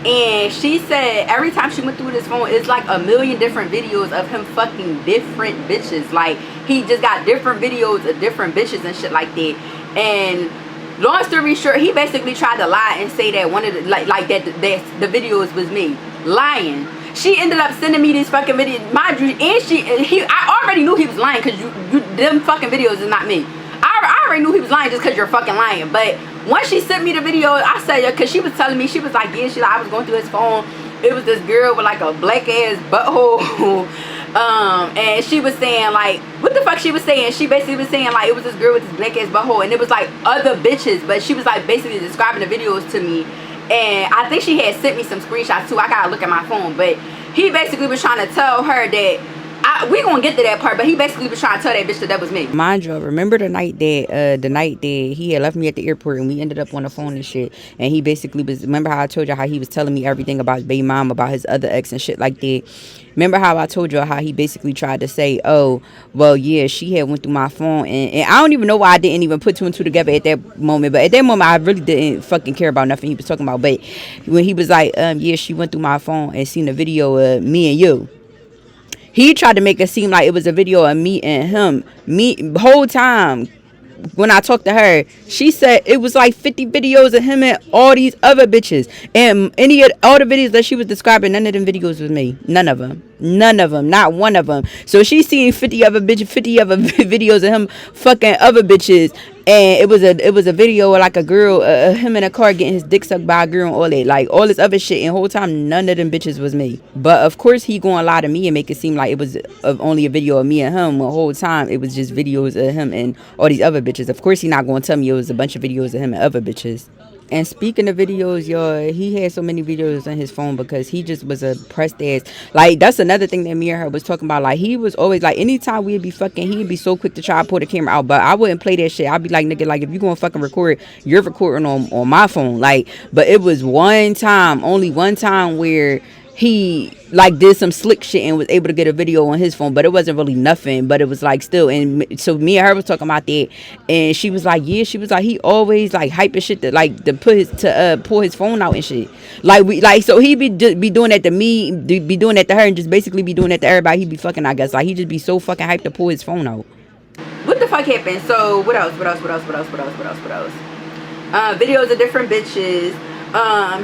And she said every time she went through his phone, it's like a million different videos of him fucking different bitches. Like, he just got different videos of different bitches and shit like that. And long story short, he basically tried to lie and say that one of the that the videos was me. Lying. She ended up sending me these fucking videos. Mind you, and I already knew he was lying because them fucking videos is not me. I already knew he was lying just because you're fucking lying. But once she sent me the video, I said, because she was telling me, she was like, yeah, I was going through his phone. It was this girl with like a black ass butthole. And she was saying like, what the fuck she was saying? She basically was saying like, it was this girl with this black ass butthole, and it was like other bitches, but she was like basically describing the videos to me. And I think she had sent me some screenshots too. I gotta look at my phone. But he basically was trying to tell her that we gonna get to that part, but he basically was trying to tell that bitch that was me. Mind you, remember the night that he had left me at the airport and we ended up on the phone and shit, and he basically was, remember how I told you how he was telling me everything about his baby mom, about his other ex and shit like that. Remember how I told you how he basically tried to say, oh, well, yeah, she had went through my phone, and I don't even know why I didn't even put 2 and 2 together at that moment, but at that moment I really didn't fucking care about nothing he was talking about. But when he was like, yeah, she went through my phone and seen a video of me and you, he tried to make it seem like it was a video of me and him. The whole time when I talked to her, she said it was like 50 videos of him and all these other bitches. And all the videos that she was describing, none of them videos was me. None of them. Not one of them. So she seen 50 other videos of him fucking other bitches. And it was a video of like a girl, him in a car getting his dick sucked by a girl and all that, like all this other shit. And the whole time, none of them bitches was me. But of course, he gonna lie to me and make it seem like it was only a video of me and him. The whole time, it was just videos of him and all these other bitches. Of course, he not gonna tell me it was a bunch of videos of him and other bitches. And speaking of videos, y'all, he had so many videos on his phone because he just was a pressed ass. Like, that's another thing that me and her was talking about. Like, he was always, like, anytime we'd be fucking, he'd be so quick to try to pull the camera out. But I wouldn't play that shit. I'd be like, nigga, like, if you gonna fucking record, you're recording on my phone. Like, but it was only one time where he like did some slick shit and was able to get a video on his phone, but it wasn't really nothing, but it was like still. And so me and her was talking about that, and she was like, yeah, she was like, he always like hyping shit to like to put his to pull his phone out and shit, like we like, so he be just be doing that to me, be doing that to her, and just basically be doing that to everybody he be fucking, I guess. Like he just be so fucking hyped to pull his phone out. What the fuck happened? So what else? Videos of different bitches.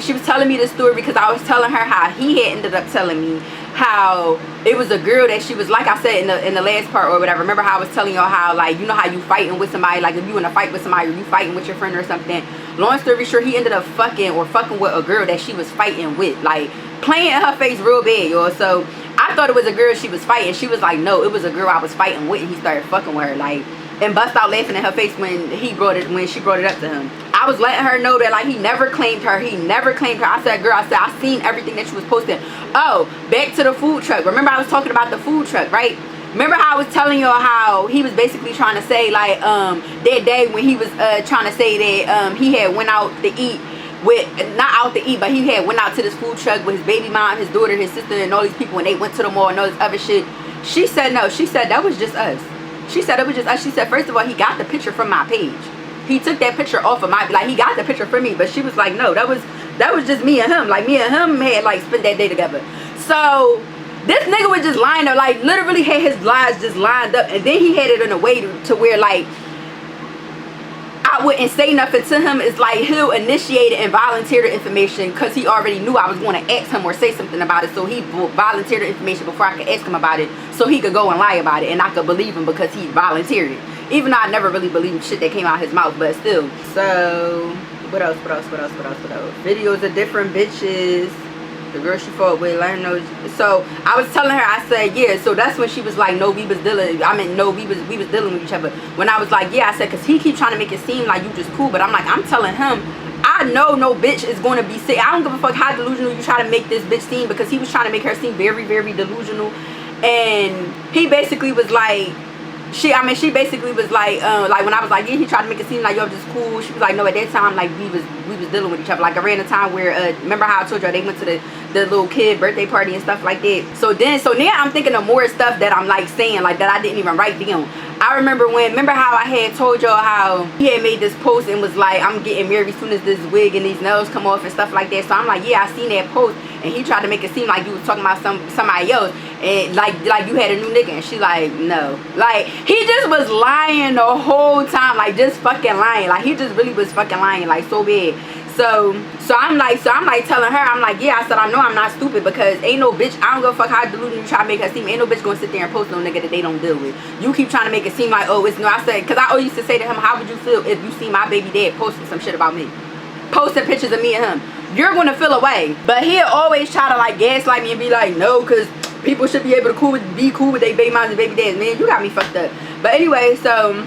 She was telling me this story because I was telling her how he had ended up telling me how it was a girl that she was, like I said in the last part or whatever. Remember how I was telling y'all how, like, you know how you fighting with somebody, like if you in a fight with somebody or you fighting with your friend or something. Long story short, he ended up fucking with a girl that she was fighting with, like playing in her face real bad, y'all. So I thought it was a girl she was fighting. She was like, no, it was a girl I was fighting with, and he started fucking with her, like, and bust out laughing in her face when she brought it up to him. I was letting her know that, like, he never claimed her. I said, girl, I seen everything that you was posting. Oh, back to the food truck. Remember I was talking about the food truck, right? Remember how I was telling y'all how he was basically trying to say, like, that day when he was trying to say that he had went out to eat with, not out to eat, but he had went out to this food truck with his baby mom, his daughter, his sister, and all these people, and they went to the mall and all this other shit. She said no. She said that was just us. She said it was just us. She said, first of all, he got the picture from my page. He took that picture off of my, like, he got the picture from me, but she was like, no, that was just me and him. Like, me and him had, like, spent that day together. So this nigga was just lined up, like, literally had his lies just lined up, and then he had it in a way to where, like, I wouldn't say nothing to him. It's like he'll initiate it and volunteer the information because he already knew I was going to ask him or say something about it. So he volunteered the information before I could ask him about it, so he could go and lie about it and I could believe him because he volunteered it. Even though I never really believed shit that came out of his mouth, but still. So what else? Videos of different bitches. The girl she fought with, let her know. So I was telling her, I said, yeah. So that's when she was like, no, we was dealing with each other. When I was like, yeah, I said, because he keep trying to make it seem like you just cool, but I'm like, I'm telling him, I know no bitch is going to be sick. I don't give a fuck how delusional you try to make this bitch seem, because he was trying to make her seem very, very delusional. And he basically was like, she basically was like when I was like, yeah, he tried to make it seem like y'all just cool. She was like, no, at that time, like, we was dealing with each other. Like, around the time where remember how I told y'all they went to the little kid birthday party and stuff like that. So now I'm thinking of more stuff that I'm like saying, like, that I didn't even write down. I remember how I had told y'all how he had made this post and was like, I'm getting married as soon as this wig and these nails come off and stuff like that. So I'm like, yeah, I seen that post, and he tried to make it seem like you was talking about somebody else, and like you had a new nigga. And she like, no, like, he just was lying the whole time, like, just fucking lying. Like, he just really was fucking lying, like, so bad. So I'm like telling her, I'm like, yeah, I said, I know I'm not stupid, because ain't no bitch, I don't give a fuck how delusional you try to make her seem, ain't no bitch gonna sit there and post no nigga that they don't deal with. You keep trying to make it seem like, oh, it's no. I said, because I always used to say to him, how would you feel if you see my baby dad posting some shit about me, posting pictures of me and him? You're gonna feel away. But he'll always try to, like, gaslight me and be like, no, because people should be able to be cool with their baby moms and baby dads. Man, you got me fucked up. But anyway, so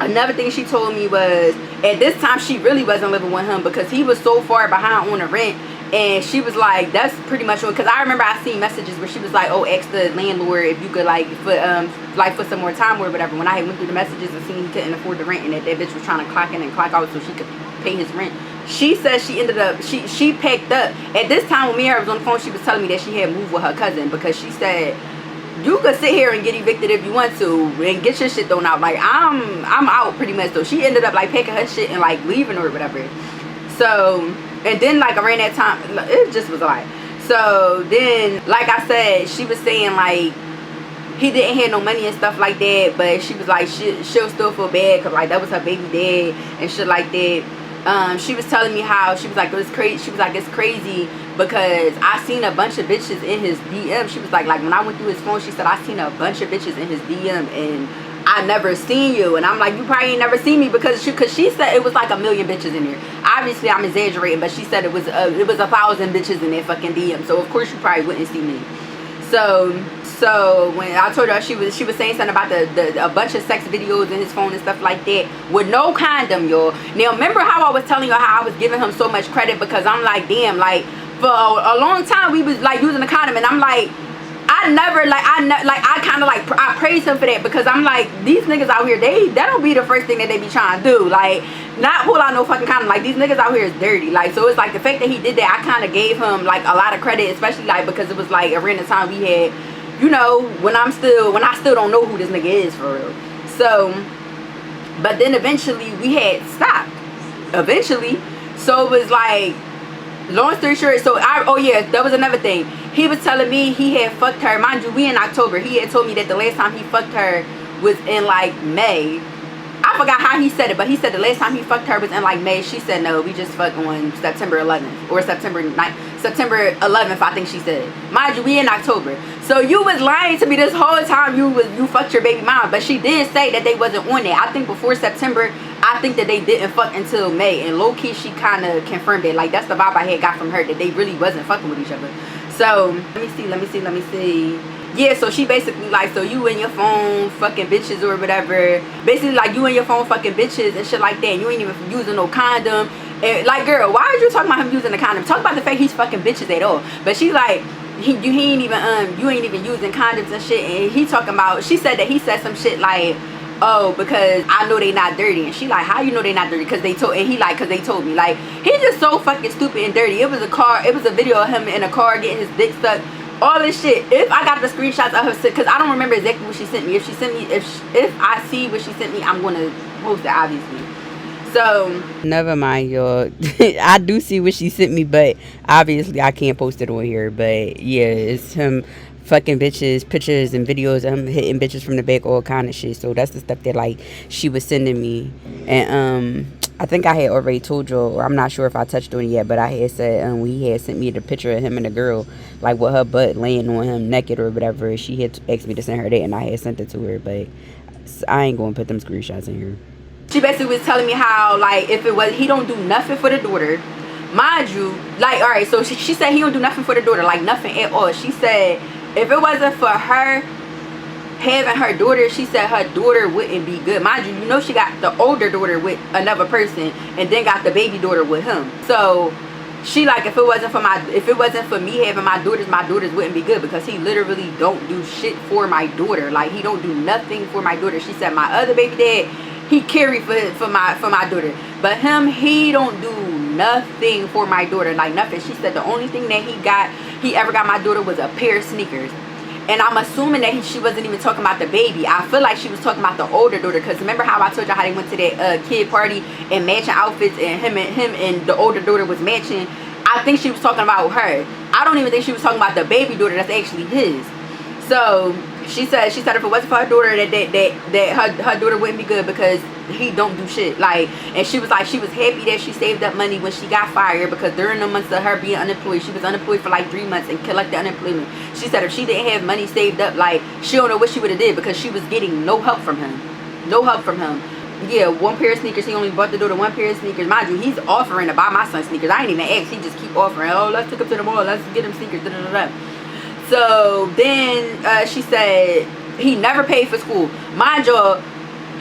another thing she told me was, at this time she really wasn't living with him because he was so far behind on the rent. And she was like, that's pretty much what, because I remember I seen messages where she was like, oh, ask the landlord if you could, like, for some more time or whatever. When I had went through the messages and seen he couldn't afford the rent, and that bitch was trying to clock in and clock out so she could pay his rent. She said she ended up, she packed up. At this time when me and her was on the phone, she was telling me that she had moved with her cousin, because she said, you could sit here and get evicted if you want to and get your shit thrown out. Like, I'm out pretty much. So she ended up, like, packing her shit and, like, leaving or whatever. So, and then, like, around that time, it just was like, so then, like I said, she was saying, like, he didn't have no money and stuff like that, but she was like, she'll still feel bad because, like, that was her baby dad and shit like that. She was telling me how she was like, it was crazy. She was like, it's crazy because I seen a bunch of bitches in his DM. She was like when I went through his phone, she said, I seen a bunch of bitches in his DM and I never seen you. And I'm like, you probably ain't never seen me, because she said it was like 1 million bitches in there. Obviously I'm exaggerating, but she said it was 1,000 bitches in that fucking DM. So of course you probably wouldn't see me. So when I told her, she was saying something about a bunch of sex videos in his phone and stuff like that with no condom, y'all. Now remember how I was telling you how I was giving him so much credit, because I'm like, damn, like, for a long time we was, like, using a condom, and I'm like, I I kind of like I praise him for that, because I'm like, these niggas out here, that don't be the first thing that they be trying to do, like not pull out no fucking condom. Like, these niggas out here is dirty. Like, so it's like the fact that he did that, I kind of gave him like a lot of credit, especially like because it was like around the time we had, you know, when I still don't know who this nigga is for real. So, but then eventually we had stopped. Eventually, so it was like, long story short, so oh yeah, that was another thing. He was telling me he had fucked her. Mind you, we in October. He had told me that the last time he fucked her was in like May. I forgot how he said it, but he said the last time he fucked her was in like May. She said no, we just fucked on September 11th or September 9th, September 11th, I think she said. Mind you, we in October. So you was lying to me this whole time. You fucked your baby mom, but she did say that they wasn't on that. I think before September, I think that they didn't fuck until May, and low key she kind of confirmed it. Like, that's the vibe I had got from her, that they really wasn't fucking with each other. So let me see. Yeah, so she basically like, so you and your phone fucking bitches or whatever. Basically like, you and your phone fucking bitches and shit like that. And you ain't even using no condom. And like, girl, why are you talking about him using a condom? Talk about the fact he's fucking bitches at all. But she like, you ain't even using condoms and shit. And he talking about, she said that he said some shit like, oh, because I know they not dirty. And she like, how you know they not dirty? Because they told, and he like, because they told me. Like, he's just so fucking stupid and dirty. It was a video of him in a car getting his dick sucked, all this shit. If I got the screenshots of her, because I don't remember exactly what she sent me. If she sent me, if I see what she sent me, I'm gonna post it, obviously. So never mind, y'all. I do see what she sent me, but obviously I can't post it on here. But yeah, it's him fucking bitches, pictures and videos of him hitting bitches from the back, all kind of shit. So that's the stuff that like she was sending me. And I think I had already told you, or I'm not sure if I touched on it yet, but I had said when he had sent me the picture of him and the girl, like with her butt laying on him naked or whatever, she had asked me to send her that, and I had sent it to her, but I ain't gonna put them screenshots in here. She basically was telling me how, like, if it was, he don't do nothing for the daughter. Mind you, like, all right, so she said he don't do nothing for the daughter, like nothing at all. She said if it wasn't for her having her daughter, she said her daughter wouldn't be good. Mind you, you know she got the older daughter with another person and then got the baby daughter with him. So she like, if it wasn't for me having my daughters wouldn't be good, because he literally don't do shit for my daughter. Like, he don't do nothing for my daughter. She said my other baby dad, he carried for my daughter, but him, he don't do nothing for my daughter, like nothing. She said the only thing that he ever got my daughter was a pair of sneakers. And I'm assuming that she wasn't even talking about the baby. I feel like she was talking about the older daughter, because remember how I told you how they went to that kid party in matching outfits, and him and the older daughter was matching. I think she was talking about her. I don't even think she was talking about the baby daughter that's actually his. So she said if it wasn't for her daughter, that her daughter wouldn't be good, because he don't do shit. Like, and she was like, she was happy that she saved up money when she got fired, because during the months of her being unemployed, she was unemployed for like 3 months and collected unemployment. She said if she didn't have money saved up, like, she don't know what she would have did, because she was getting no help from him. Yeah, one pair of sneakers. He only bought the daughter one pair of sneakers. Mind you, he's offering to buy my son sneakers. I ain't even asked. He just keep offering. Oh, let's take him to the mall, let's get him sneakers, da, da, da, da. So then she said he never paid for school. Mind you,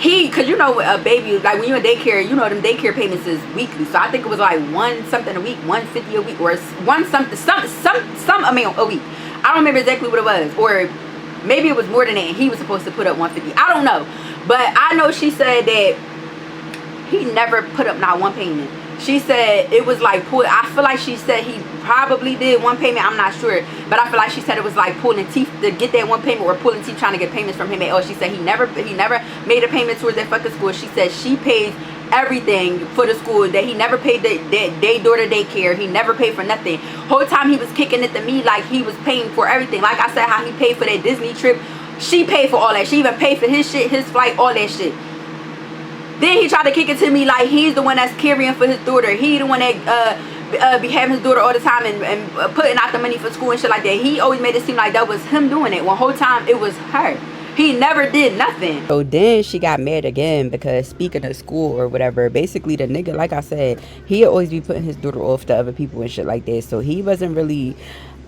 because you know, a baby, like when you're in daycare, you know them daycare payments is weekly. So I think it was like $1 something a week, $150 a week, or some amount a week. I don't remember exactly what it was, or maybe it was more than that, and he was supposed to put up $150. I don't know, but I know she said that he never put up not one payment. She said it was like I feel like she said he probably did one payment. I'm not sure, but I feel like she said it was like pulling teeth to get that one payment, or pulling teeth trying to get payments from him. Oh, she said he never made a payment towards that fucking school. She said she paid everything for the school, that he never paid their daughter daycare. He never paid for nothing. Whole time he was kicking it to me like he was paying for everything. Like I said, how he paid for that Disney trip, she paid for all that. She even paid for his shit, his flight, all that shit. Then he tried to kick it to me like he's the one that's carrying for his daughter. He the one that be having his daughter all the time and putting out the money for school and shit like that. He always made it seem like that was him doing it, when whole time it was her. He never did nothing. So then she got mad again, because speaking of school or whatever, basically the nigga, like I said, he always be putting his daughter off to other people and shit like that. So he wasn't really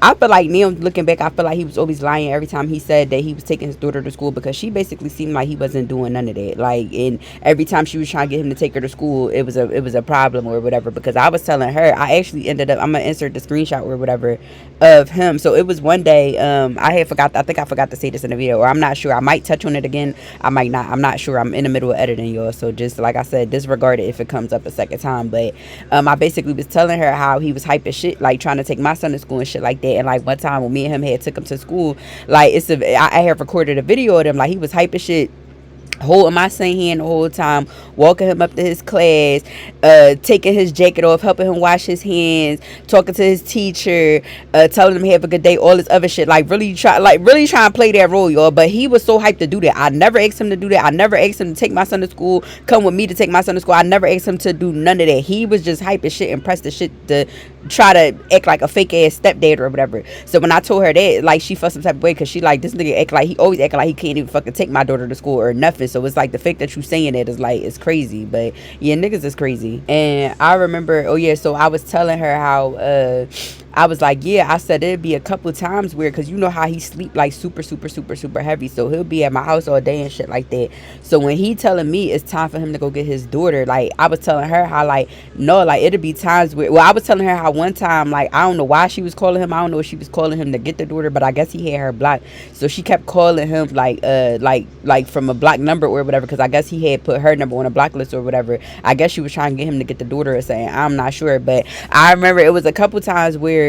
I feel like now looking back, I feel like he was always lying every time he said that he was taking his daughter to school, because she basically seemed like he wasn't doing none of that. Like, and every time she was trying to get him to take her to school, it was a problem or whatever. Because I was telling her, I actually ended up, I'm gonna insert the screenshot or whatever of him. So it was one day, I think I forgot to say this in the video, or I'm not sure. I might touch on it again. I might not. I'm not sure. I'm in the middle of editing, y'all. So just like I said, disregard it if it comes up a second time. But I basically was telling her how he was hype as shit, like trying to take my son to school and shit like that. And like one time when me and him had took him to school, like I have recorded a video of him, like he was hype as shit, holding my son hand the whole time, walking him up to his class, taking his jacket off, helping him wash his hands, talking to his teacher, telling him have a good day, all this other shit, like really trying to play that role, y'all. But he was so hyped to do that. I never asked him to do that. I never asked him to take my son to school, come with me to take my son to school. I never asked him to do none of that. He was just hype as shit and pressed the shit to try to act like a fake ass stepdad or whatever. So when I told her that, like, she felt some type of way, because she like, this nigga act like he always acting like he can't even fucking take my daughter to school or nothing. So it's like the fact that you saying it is like, it's crazy. But yeah, niggas is crazy. And I remember, oh yeah, so I was telling her how I was like, yeah, I said it'd be a couple times where, because you know how he sleep like super heavy, so he'll be at my house all day and shit like that. So when he telling me it's time for him to go get his daughter, like I was telling her how, like, no, like it'll be times where, well, I was telling her how one time, like, I don't know why she was calling him, I don't know if she was calling him to get the daughter, but I guess he had her blocked. So she kept calling him like from a blocked number or whatever, because I guess he had put her number on a block list or whatever. I guess she was trying to get him to get the daughter or something, I'm not sure. But I remember it was a couple times where,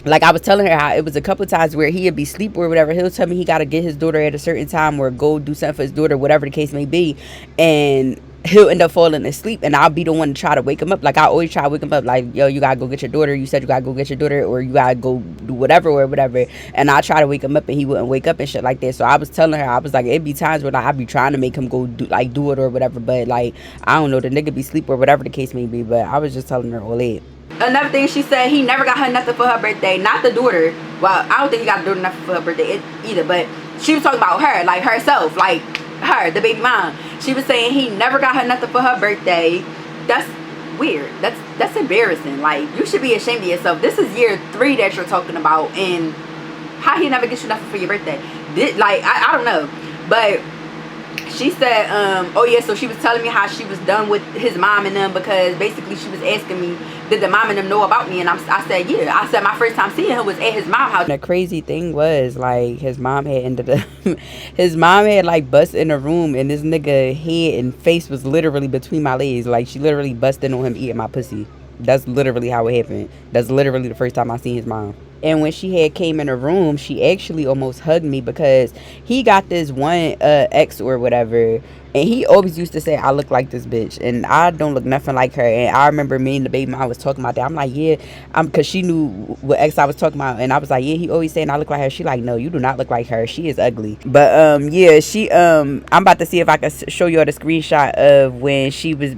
like, I was telling her how it was a couple times where he'd be asleep or whatever. He'll tell me he got to get his daughter at a certain time or go do something for his daughter, whatever the case may be. And he'll end up falling asleep, and I'll be the one to try to wake him up. Like, I always try to wake him up, like, yo, you got to go get your daughter. You said you got to go get your daughter, or you got to go do whatever or whatever. And I try to wake him up, and he wouldn't wake up and shit like that. So I was telling her, I was like, it'd be times where, like, I'd be trying to make him go do it or whatever. But, like, I don't know, the nigga be asleep or whatever the case may be. But I was just telling her all that. Another thing, she said he never got her nothing for her birthday. Not the daughter. Well, I don't think he got the daughter nothing for her birthday either. But she was talking about her, like herself, like her, the baby mom. She was saying he never got her nothing for her birthday. That's weird. That's embarrassing. Like, you should be ashamed of yourself. This is year 3 that you're talking about, and how he never gets you nothing for your birthday? Like, I don't know. But she said, oh yeah, so she was telling me how she was done with his mom and them, because basically she was asking me, did the mom and them know about me? And I said, yeah. I said my first time seeing her was at his mom's house. The crazy thing was, like, his mom had ended up his mom had like bust in a room, and this nigga head and face was literally between my legs. Like, she literally busted on him eating my pussy. That's literally how it happened. That's literally the first time I seen his mom. And when she had came in the room, she actually almost hugged me, because he got this one ex or whatever, and he always used to say I look like this bitch, and I don't look nothing like her. And I remember me and the baby mom was talking about that. I'm like, yeah, because she knew what ex I was talking about, and I was like, yeah, he always saying I look like her. She like, no, you do not look like her. She is ugly. But yeah, she I'm about to see if I can show you the screenshot of when she was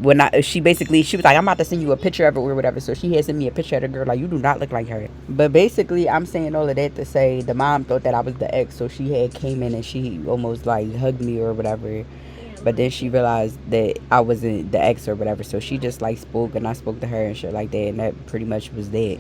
she was like, I'm about to send you a picture of it or whatever. So she had sent me a picture of the girl, like, you do not look like her. But basically, I'm saying all of that to say the mom thought that I was the ex, so she had came in and she almost like hugged me or whatever. But then she realized that I wasn't the ex or whatever, so she just like spoke, and I spoke to her and shit like that, and that pretty much was that.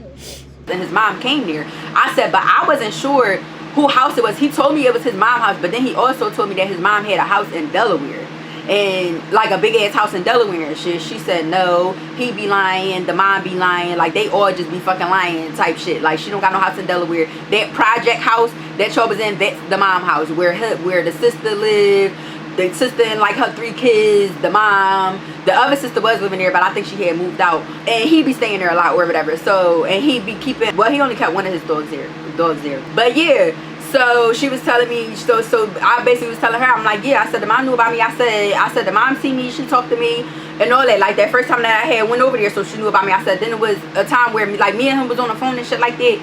And his mom came there. I said, but I wasn't sure who house it was. He told me it was his mom's house, but then he also told me that his mom had a house in Delaware, and like a big ass house in Delaware and shit. She said no, he be lying, the mom be lying, like they all just be fucking lying type shit. Like, she don't got no house in Delaware. That project house that y'all was in, that's the mom house where the sister lived. The sister and like her 3 kids, the mom, the other sister was living there, but I think she had moved out, and he be staying there a lot or whatever. So, and he be keeping, well, he only kept one of his dogs there. But yeah, so she was telling me, so I basically was telling her, I'm like, yeah, I said the mom knew about me. I said the mom see me, she talked to me and all that. Like, that first time that I had went over there, so she knew about me. I said then it was a time where like me and him was on the phone and shit like that.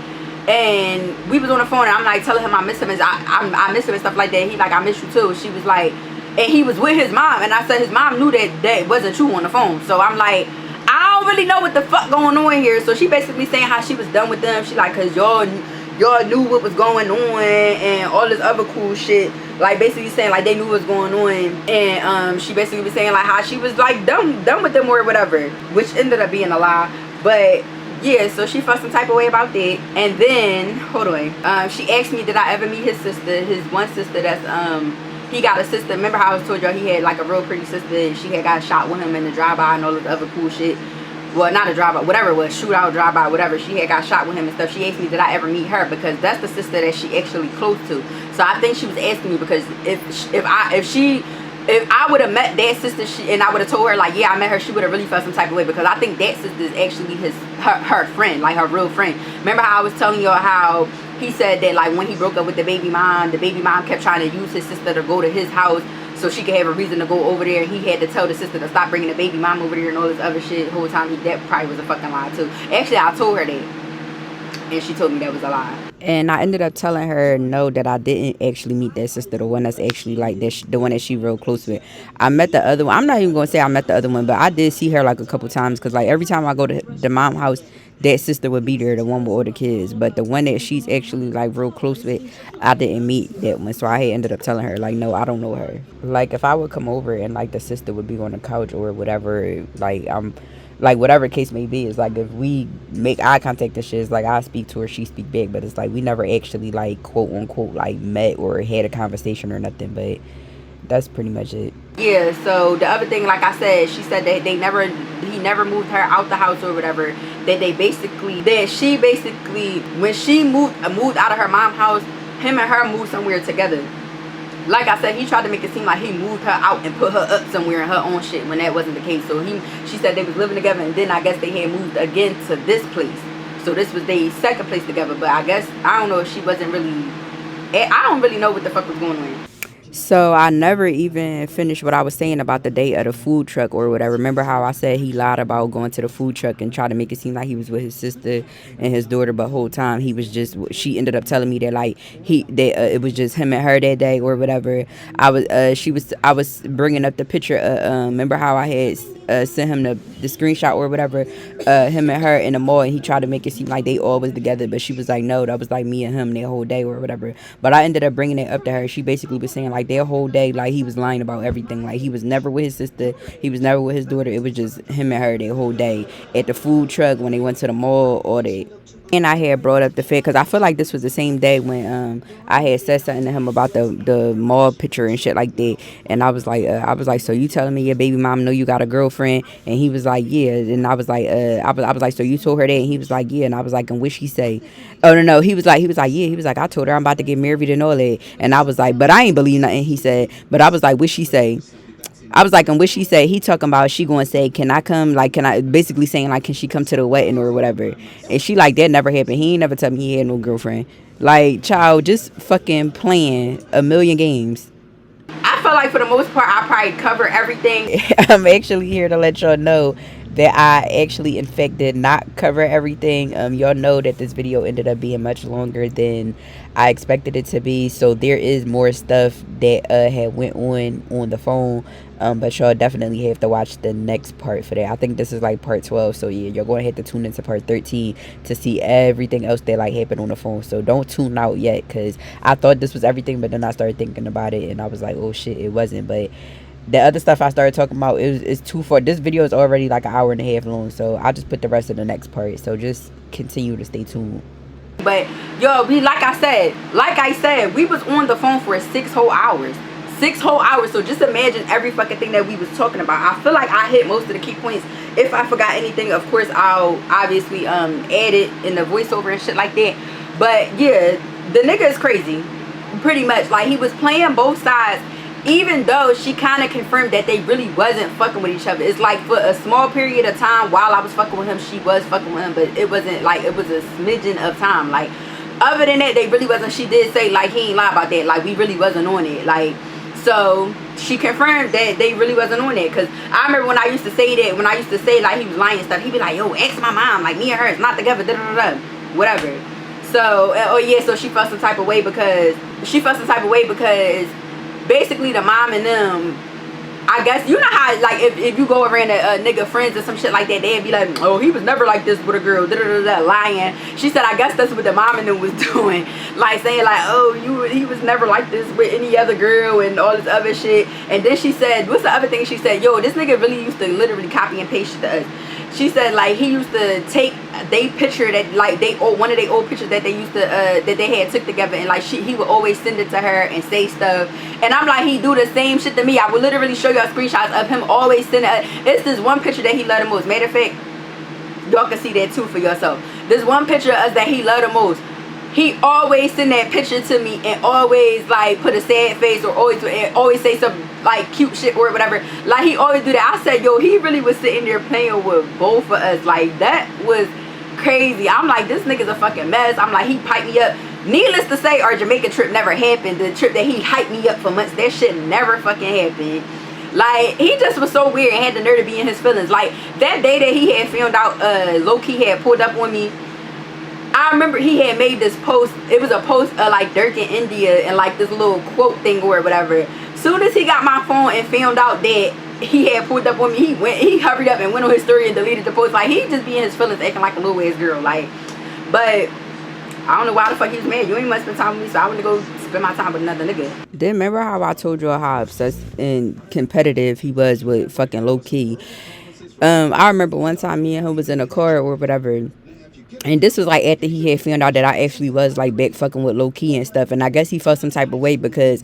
And we was on the phone, and I'm like telling him I miss him, and I miss him and stuff like that. He like, I miss you too. She was like, and he was with his mom, and I said his mom knew that wasn't true on the phone. So I'm like, I don't really know what the fuck going on here. So she basically saying how she was done with them. She like, cause y'all knew what was going on and all this other cool shit. Like, basically saying like they knew what was going on. And she basically was saying like how she was like done with them or whatever, which ended up being a lie. But yeah, so she felt some type of way about that. And then, hold on, she asked me, did I ever meet his sister, his one sister that's, he got a sister. Remember how I told y'all he had like a real pretty sister? She had got shot with him in the drive-by and all this other cool shit. Well, not a drive-by, whatever it was, shootout, drive-by, whatever. She had got shot with him and stuff. She asked me, did I ever meet her? Because that's the sister that she actually close to. So I think she was asking me because if I would have met that sister, and I would have told her like, yeah, I met her, she would have really felt some type of way, because I think that sister is actually her friend, like her real friend. Remember how I was telling y'all how he said that like when he broke up with the baby mom kept trying to use his sister to go to his house so she could have a reason to go over there, and he had to tell the sister to stop bringing the baby mom over there and all this other shit the whole time. That probably was a fucking lie too. Actually, I told her that, and she told me that was a lie. And I ended up telling her no, that I didn't actually meet that sister, the one that's actually like that, the one that she real close with. I met the other one. I'm not even gonna say I met the other one, but I did see her like a couple times, because like every time I go to the mom house, that sister would be there, the one with all the kids. But the one that she's actually like real close with, I didn't meet that one. So I had ended up telling her like, no, I don't know her. Like if I would come over and like the sister would be on the couch or whatever, like like whatever case may be, it's like if we make eye contact and shit, it's like I speak to her, she speak back, but it's like we never actually like quote unquote like met or had a conversation or nothing. But that's pretty much it. Yeah, so the other thing, like I said, she said that he never moved her out the house or whatever. That she basically, when she moved out of her mom's house, him and her moved somewhere together. Like I said, he tried to make it seem like he moved her out and put her up somewhere in her own shit, when that wasn't the case. So she said they was living together, and then I guess they had moved again to this place. So this was their second place together. But I guess, I don't know if she wasn't really, I don't really know what the fuck was going on. So I never even finished what I was saying about the date of the food truck or whatever. Remember how I said he lied about going to the food truck and tried to make it seem like he was with his sister and his daughter, but whole time he was just, she ended up telling me that like it was just him and her that day or whatever. I was bringing up the picture, remember how I had sent him the screenshot or whatever, him and her in the mall, and he tried to make it seem like they all was together, but she was like, no, that was like me and him that whole day or whatever. But I ended up bringing it up to her. She basically was saying like their whole day, like he was lying about everything, like he was never with his sister, he was never with his daughter, it was just him and her their whole day at the food truck, when they went to the mall, or they. And I had brought up the fact, because I feel like this was the same day when I had said something to him about the mall picture and shit like that. And I was like, so you telling me your baby mom know you got a girlfriend? And he was like, yeah. And I was like, I was like, so you told her that? And he was like, yeah. And I was like, and what she say? Oh no, he was like, yeah. He was like, I told her I'm about to get married and all that. And I was like, but I ain't believe nothing he said. But I was like, what she say? I was like, and what she said, he talking about, she going to say, can I come, like, basically saying, like, can she come to the wedding or whatever? And she like, that never happened. He ain't never tell me he had no girlfriend. Like, child, just fucking playing a million games. I feel like for the most part, I probably cover everything. I'm actually here to let y'all know that I actually, in fact, did not cover everything. Y'all know that this video ended up being much longer than I expected it to be. So there is more stuff that had went on the phone. But y'all definitely have to watch the next part for that. I think this is like part 12. So yeah, you're going to have to tune into part 13 to see everything else that like happened on the phone. So don't tune out yet, because I thought this was everything, but then I started thinking about it and I was like, oh shit, it wasn't. But the other stuff I started talking about is too far. This video is already like an hour and a half long, so I'll just put the rest of the next part. So just continue to stay tuned. But yo, like I said, we was on the phone for 6 whole hours. 6 whole hours. So just imagine every fucking thing that we was talking about. I feel like I hit most of the key points. If I forgot anything, of course I'll obviously add it in the voiceover and shit like that. But yeah, the nigga is crazy, pretty much. Like, he was playing both sides, even though she kind of confirmed that they really wasn't fucking with each other. It's like for a small period of time while I was fucking with him, she was fucking with him, but it wasn't like, it was a smidgen of time. Like, other than that, they really wasn't. She did say like he ain't lie about that, like we really wasn't on it. Like, so she confirmed that they really wasn't on it. Because I remember when I used to say that, when I used to say like he was lying and stuff, he'd be like, yo, ask my mom, like me and her is not together, da da da da, whatever. So oh yeah, so she felt some type of way because basically the mom and them, I guess, you know how like if you go around a nigga friends or some shit like that, they'd be like, oh, he was never like this with a girl, da da da da, lying. She said I guess that's what the mom and them was doing, like saying like, oh, he was never like this with any other girl and all this other shit. And then she said, what's the other thing she said? Yo, this nigga really used to literally copy and paste shit to us. she said like he used to take they picture that like one of their old pictures that they used to that they had took together, and like he would always send it to her and say stuff. And I'm like, he do the same shit to me. I would literally show y'all screenshots of him always sending it's this one picture that he loved the most. Matter of fact, y'all can see that too for yourself. This one picture of us that he loved the most. He always send that picture to me and always like put a sad face or always say some like cute shit or whatever. Like he always do that. I said, yo, he really was sitting there playing with both of us. Like that was crazy. I'm like, this nigga's a fucking mess. I'm like, he piped me up. Needless to say, our Jamaica trip never happened. The trip that he hyped me up for months, that shit never fucking happened. Like he just was so weird and had the nerve to be in his feelings. Like that day that he had found out low-key had pulled up on me, I remember he had made this post. It was a post of like Dirk in India and like this little quote thing or whatever. Soon as he got my phone and found out that he had pulled up on me, he hurried up and went on his story and deleted the post. Like he just be in his feelings acting like a little ass girl. Like, but I don't know why the fuck he was mad. You ain't must spend time with me, so I went to go spend my time with another nigga. Then remember how I told you how obsessed and competitive he was with fucking low key. I remember one time me and him was in a car or whatever. And this was like after he had found out that I actually was like back fucking with low key and stuff. And I guess he felt some type of way because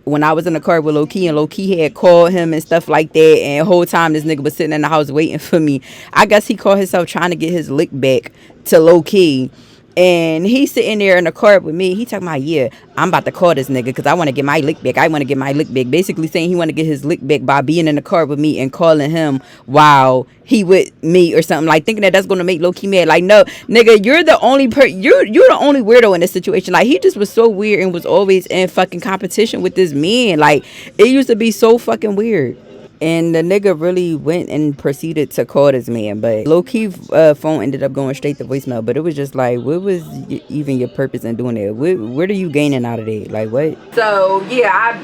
when I was in the car with low key and low key had called him and stuff like that, and the whole time this nigga was sitting in the house waiting for me. I guess he called himself trying to get his lick back to low key. And he's sitting there in the car with me. He talking about, yeah, I'm about to call this nigga because I want to get my lick back. I want to get my lick back. Basically saying he want to get his lick back by being in the car with me and calling him while he with me or something. Like thinking that that's going to make low-key mad. Like, no, nigga, you're the only you're the only weirdo in this situation. Like, he just was so weird and was always in fucking competition with this man. Like, it used to be so fucking weird. And the nigga really went and proceeded to call this man. But low-key phone ended up going straight to voicemail. But it was just like, what was even your purpose in doing that? What are you gaining out of it? Like, what? So, yeah,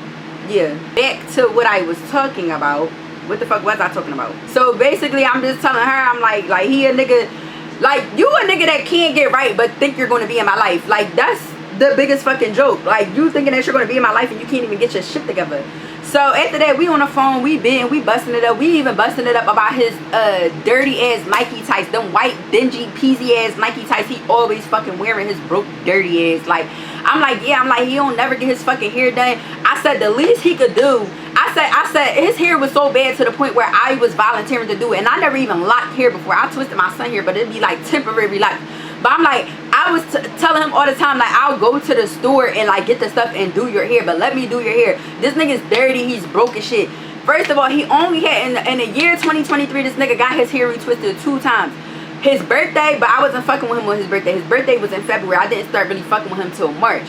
back to what I was talking about. What the fuck was I talking about? So, basically, I'm just telling her, I'm like he a nigga. Like, you a nigga that can't get right but think you're going to be in my life. Like, that's the biggest fucking joke. Like, you thinking that you're going to be in my life and you can't even get your shit together. So after that, we on the phone, we busting it up. We even busting it up about his dirty ass Nike tights, them white dingy peasy ass Nike tights he always fucking wearing, his broke dirty ass. Like, I'm like he don't never get his fucking hair done. I said the least he could do, I said his hair was so bad to the point where I was volunteering to do it, and I never even locked hair before. I twisted my son hair, but it'd be like temporary lock. But I'm like, I was telling him all the time, like, I'll go to the store and like get the stuff and do your hair, but let me do your hair. This nigga's dirty, he's broke as shit. First of all, he only had in the year 2023, this nigga got his hair retwisted 2 times. His birthday, but I wasn't fucking with him on his birthday. His birthday was in February. I didn't start really fucking with him till March.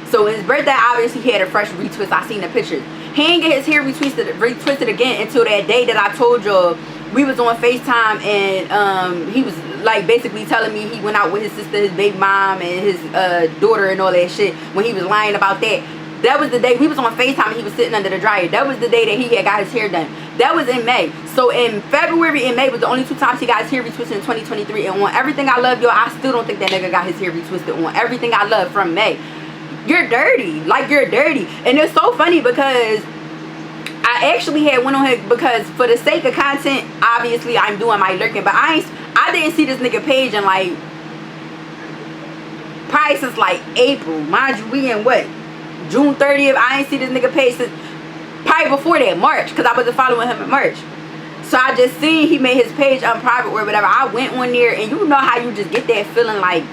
So his birthday, obviously, he had a fresh retwist. I seen the pictures. He didn't get his hair retwisted again until that day that I told y'all we was on FaceTime, and he was like basically telling me he went out with his sister, his baby mom, and his daughter and all that shit. When he was lying about that, that was the day we was on FaceTime and he was sitting under the dryer. That was the day that he had got his hair done. That was in May. So in February and May was the only 2 times he got his hair retwisted in 2023. And on Everything I Love, y'all, I still don't think that nigga got his hair retwisted on Everything I Love from May. You're dirty. Like, you're dirty. And it's so funny because I actually had went on here because for the sake of content, obviously I'm doing my lurking, but I didn't see this nigga page in like probably since like April. Mind you, we in what, June 30th? I ain't see this nigga page since probably before that, March, because I wasn't following him in March. So I just seen he made his page unprivate or whatever. I went on there, and you know how you just get that feeling like,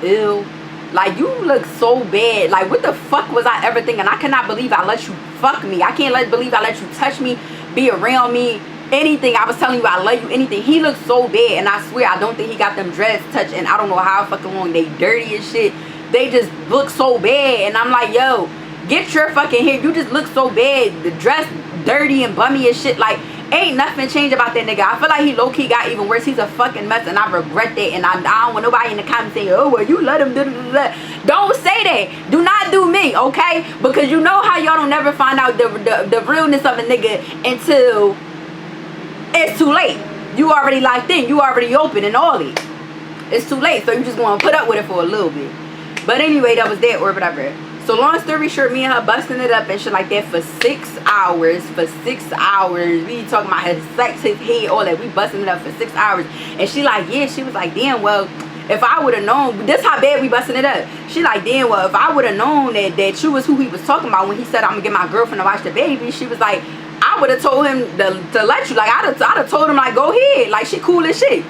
ew, like, you look so bad. Like, what the fuck was I ever thinking? I cannot believe I let you fuck me. I can't believe I let you touch me, be around me, anything. I was telling you I love you, anything. He looks so bad, and I swear I don't think he got them dreads touched, and I don't know how fucking long. They dirty as shit. They just look so bad, and I'm like, yo, get your fucking hair. You just look so bad. The dress dirty and bummy as shit. Like, ain't nothing changed about that nigga. I feel like he low-key got even worse. He's a fucking mess, and I regret that. And I don't want nobody in the comments saying, oh, well, you let him do that. Don't say that. Do not do me, okay? Because you know how y'all don't never find out the realness of a nigga until it's too late. You already locked in. You already open and all it. It's too late, so you just want to put up with it for a little bit. But anyway, that was that or whatever. So So long story short, me and her busting it up and shit like that for 6 hours. For 6 hours. We talking about his sex, his head, all that. We busting it up for 6 hours. And she like, yeah, she was like, damn, well, if I would have known, this how bad we busting it up. She like, damn, well, if I would have known that you was who he was talking about when he said I'm gonna get my girlfriend to watch the baby, she was like, I would have told him to let you. Like, I'd have told him, like, go ahead. Like, she cool as shit.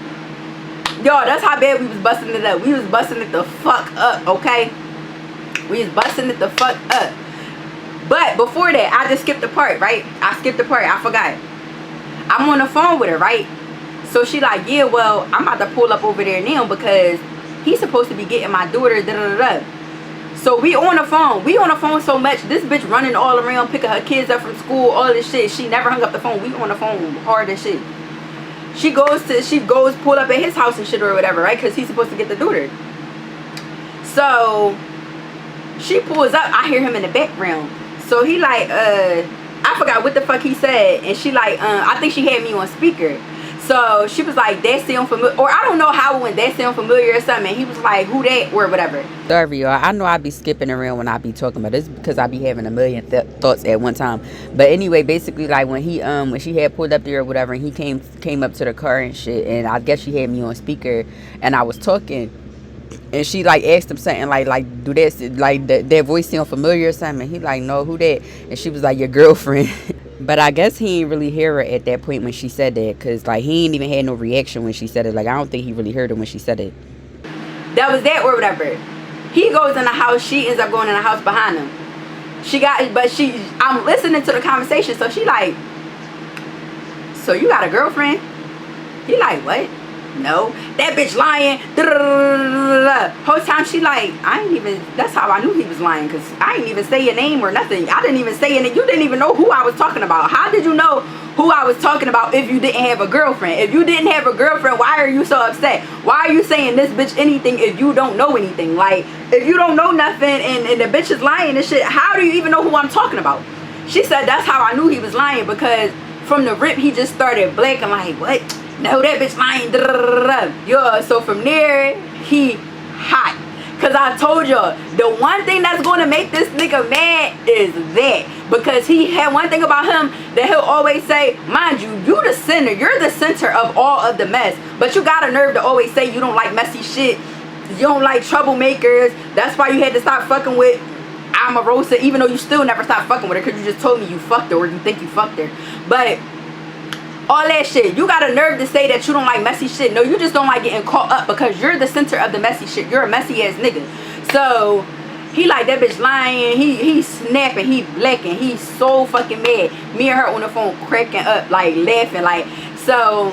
Y'all, that's how bad we was busting it up. We was busting it the fuck up, okay? We was busting it the fuck up. But before that, I just skipped the part, right? I skipped the part. I forgot. I'm on the phone with her, right? So she like, yeah, well, I'm about to pull up over there now because he's supposed to be getting my daughter, da-da-da-da. So we on the phone. We on the phone so much. This bitch running all around, picking her kids up from school, all this shit. She never hung up the phone. We on the phone hard as shit. She goes pull up at his house and shit or whatever, right? Because he's supposed to get the daughter. So she pulls up. I hear him in the background. So he like, I forgot what the fuck he said. And she like, I think she had me on speaker. So she was like, that sound familiar, or I don't know how it went, that sound familiar or something. And he was like, who that, or whatever. Sorry, y'all. I know I be skipping around when I be talking about this because I be having a million thoughts at one time. But anyway, basically, like when she had pulled up there or whatever, and he came up to the car and shit, and I guess she had me on speaker, and I was talking, and she like asked him something like do that, like that voice sound familiar or something. And he like, no, who that? And she was like, your girlfriend. But I guess he ain't really hear her at that point when she said that, because like he ain't even had no reaction when she said it. Like I don't think he really heard her when she said it. That was that or whatever. He goes in the house, she ends up going in the house behind him. I'm listening to the conversation, so she like, so you got a girlfriend? He like, what? No, that bitch lying. Whole time she like, I ain't even, that's how I knew he was lying, because I ain't even say your name or nothing. I didn't even say it. You didn't even know who I was talking about. How did you know who I was talking about if you didn't have a girlfriend? If you didn't have a girlfriend, why are you so upset? Why are you saying this bitch anything if you don't know anything? Like, if you don't know nothing and the bitch is lying and shit, how do you even know who I'm talking about? She said that's how I knew he was lying, because from the rip he just started blanking like, what? No, that bitch lying. Yeah, so from there, he hot. Because I told y'all, the one thing that's going to make this nigga mad is that. Because he had one thing about him that he'll always say, mind you, you the center. You're the center of all of the mess. But you got a nerve to always say you don't like messy shit. You don't like troublemakers. That's why you had to stop fucking with Omarosa, even though you still never stopped fucking with her, because you just told me you fucked her or you think you fucked her. But all that shit, you got a nerve to say that you don't like messy shit. No, you just don't like getting caught up, because you're the center of the messy shit. You're a messy ass nigga. So he like, that bitch lying. He snapping. He blacking. He's so fucking mad. Me and her on the phone cracking up, like laughing, like. So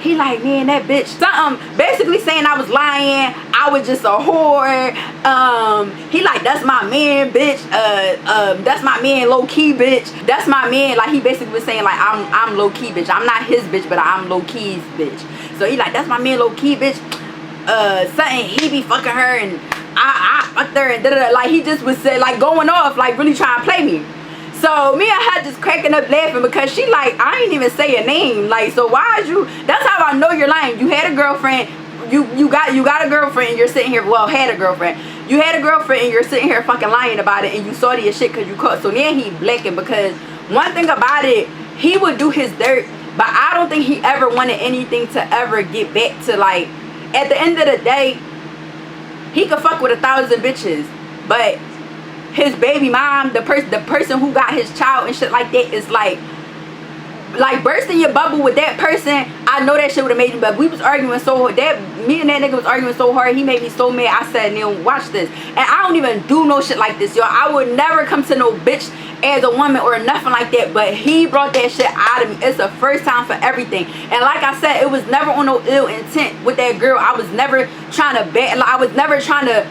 he like, man, that bitch, something basically saying I was lying, I was just a whore. He like, that's my man, bitch. That's my man, low key, bitch. That's my man. Like, he basically was saying like, I'm low key, bitch. I'm not his bitch, but I'm low key's bitch. So he like, that's my man, low key, bitch. Something he be fucking her and I fucked her and da-da-da. Like, he just was like going off, like really trying to play me. So me and her just cracking up laughing, because she like, I ain't even say your name. Like, so why is you, that's how I know you're lying. You had a girlfriend, you got a girlfriend and you're sitting here, well, had a girlfriend. You had a girlfriend and you're sitting here fucking lying about it, and you salty as shit because you caught. So now he blacking, because one thing about it, he would do his dirt, but I don't think he ever wanted anything to ever get back to, like, at the end of the day, he could fuck with 1,000 bitches, but his baby mom, the person who got his child and shit like that, is like bursting your bubble with that person. I know that shit would have made you, but we was arguing so hard. Me and that nigga was arguing so hard, he made me so mad. I said, Neil, watch this. And I don't even do no shit like this, y'all. I would never come to no bitch as a woman or nothing like that, but he brought that shit out of me. It's the first time for everything. And like I said, it was never on no ill intent with that girl. I was never trying to I was never trying to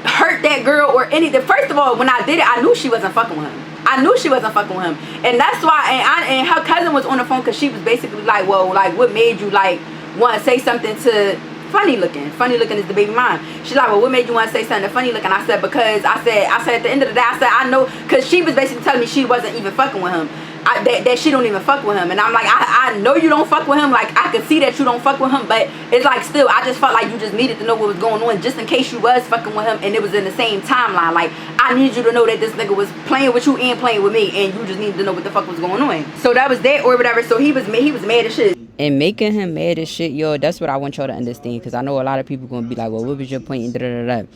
hurt that girl or anything. First of all, when I did it, I knew she wasn't fucking with him. I knew she wasn't fucking with him. And that's why, and her cousin was on the phone, because she was basically like, well, like, what made you like want to say something to Funny Looking? Funny Looking is the baby mom. She's like, well, what made you want to say something to Funny Looking? I said, because I said at the end of the day, I said, I know, because she was basically telling me she wasn't even fucking with him. that she don't even fuck with him. And I'm like, I know you don't fuck with him. Like, I could see that you don't fuck with him, but it's like, still, I just felt like you just needed to know what was going on, just in case you was fucking with him and it was in the same timeline. Like, I need you to know that this nigga was playing with you and playing with me, and you just needed to know what the fuck was going on. So that was that or whatever. So he was mad as shit. And making him mad as shit, yo, that's what I want y'all to understand, because I know a lot of people gonna be like, well, what was your point? And da-da-da-da.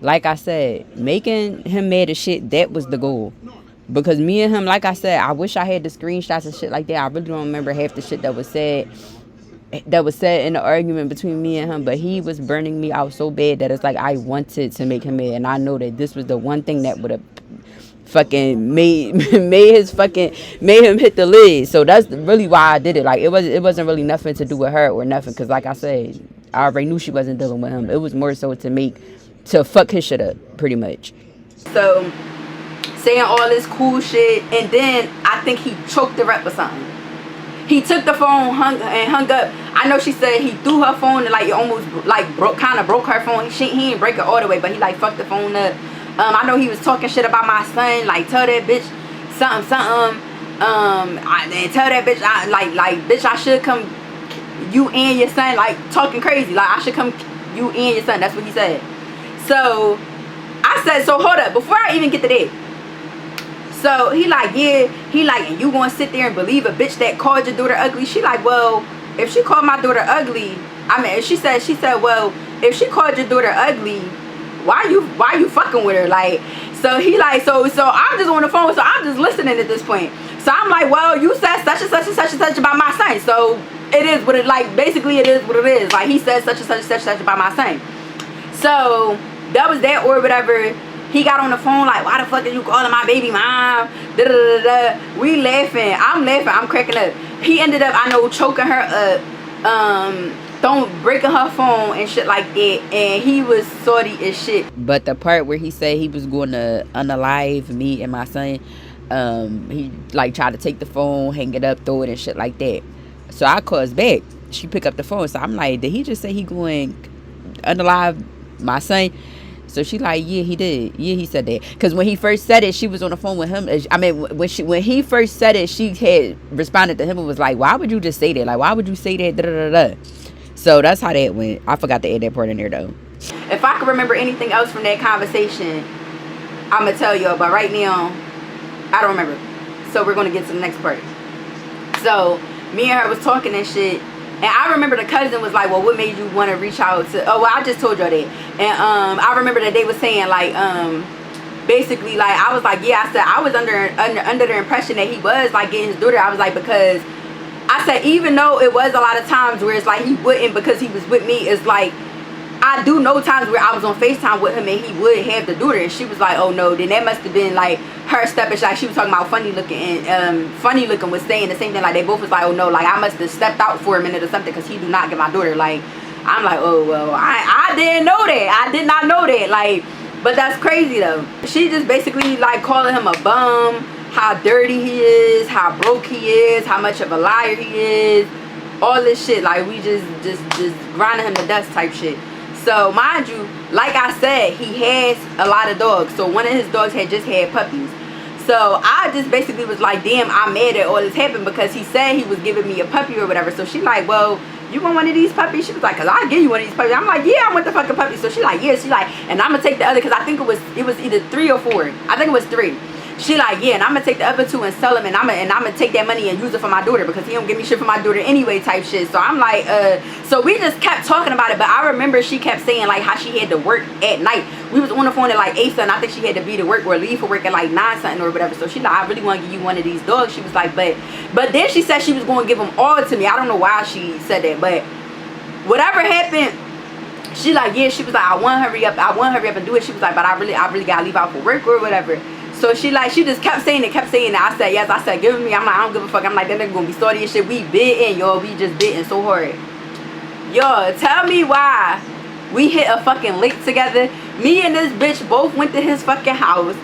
Like I said, making him mad as shit, that was the goal. Because me and him, like I said, I wish I had the screenshots and shit like that. I really don't remember half the shit that was said in the argument between me and him. But he was burning me out so bad that it's like I wanted to make him mad. And I know that this was the one thing that would have fucking made him hit the lid. So that's really why I did it. Like, it wasn't really nothing to do with her or nothing. Because like I said, I already knew she wasn't dealing with him. It was more so to fuck his shit up, pretty much. So, saying all this cool shit, and then I think he choked her up or something. He took the phone, hung up. I know she said he threw her phone and like it almost like broke her phone. He didn't break it all the way, but he like fucked the phone up. I know he was talking shit about my son, like tell that bitch something. And tell that bitch bitch, I should come, you and your son, like talking crazy, like I should come, you and your son. That's what he said. So I said, so hold up, before I even get to that. So he like, and you gonna sit there and believe a bitch that called your daughter ugly? She like, well, if she called my daughter ugly, I mean, she said, well, if she called your daughter ugly, why you fucking with her? Like, so he like, so I'm just on the phone, so I'm just listening at this point. So I'm like, well, you said such and such and such and such about my son, so it is what it, like, basically it is what it is. Like, he said such and such and such about my son. So that was that or whatever. He got on the phone like, why the fuck are you calling my baby mom? Da, da, da, da. We laughing. I'm laughing. I'm cracking up. He ended up, I know, choking her up, breaking her phone and shit like that. And he was salty as shit. But the part where he said he was going to unalive me and my son, he like tried to take the phone, hang it up, throw it and shit like that. So I calls back. She picked up the phone. So I'm like, did he just say he going unalive my son? So she like, yeah, he did. Yeah, he said that. Because when he first said it, she was on the phone with him. I mean, when he first said it, she had responded to him and was like, why would you just say that? Like, why would you say that? Da, da, da, da. So that's how that went. I forgot to add that part in there, though. If I could remember anything else from that conversation, I'm going to tell y'all. But right now, I don't remember. So we're going to get to the next part. So me and her was talking and shit. And I remember the cousin was like, well, what made you want to reach out to, oh, well, I just told y'all that. And I remember that they was saying, like, basically, like, I was like, yeah, I said, I was under the impression that he was, like, getting his daughter. I was like, because, I said, even though it was a lot of times where it's like he wouldn't because he was with me, it's like, I do know times where I was on FaceTime with him and he would have the daughter. And she was like, oh, no, then that must have been, like, her stepping. Like, she was talking about funny looking, and funny looking was saying the same thing. Like, they both was like, oh, no, like, I must have stepped out for a minute or something because he do not get my daughter. Like, I'm like, oh, well, I didn't know that. I did not know that. Like, but that's crazy, though. She just basically, like, calling him a bum, how dirty he is, how broke he is, how much of a liar he is, all this shit. Like, we just grinding him to dust type shit. So, mind you, like I said, he has a lot of dogs. So, one of his dogs had just had puppies. So, I just basically was like, damn, I'm mad that all this happened because he said he was giving me a puppy or whatever. So, she like, well, you want one of these puppies? She was like, cause I'll give you one of these puppies. I'm like, yeah, I want the fucking puppy. So, she like, yeah. She like, and I'm going to take the other because I think it was either 3 or 4. I think it was 3. She like, yeah, and I'm gonna take the other 2 and sell them, and I'm gonna take that money and use it for my daughter because he don't give me shit for my daughter anyway type shit. So I'm like, so we just kept talking about it. But I remember she kept saying like how she had to work at night. We was on the phone at like 8 something. I think she had to be to work or leave for work at like 9 something or whatever. So she like, I really want to give you one of these dogs. She was like, but then she said she was going to give them all to me. I don't know why she said that, but whatever happened, she like, yeah, she was like, I want to hurry up and do it. She was like, but I really gotta leave out for work or whatever. So she just kept saying it. I said, yes. I said, give it me. I'm like, I don't give a fuck. I'm like, that nigga gonna be salty and shit. We bidding, y'all. We just bidding so hard. Y'all, tell me why we hit a fucking lick together. Me and this bitch both went to his fucking house.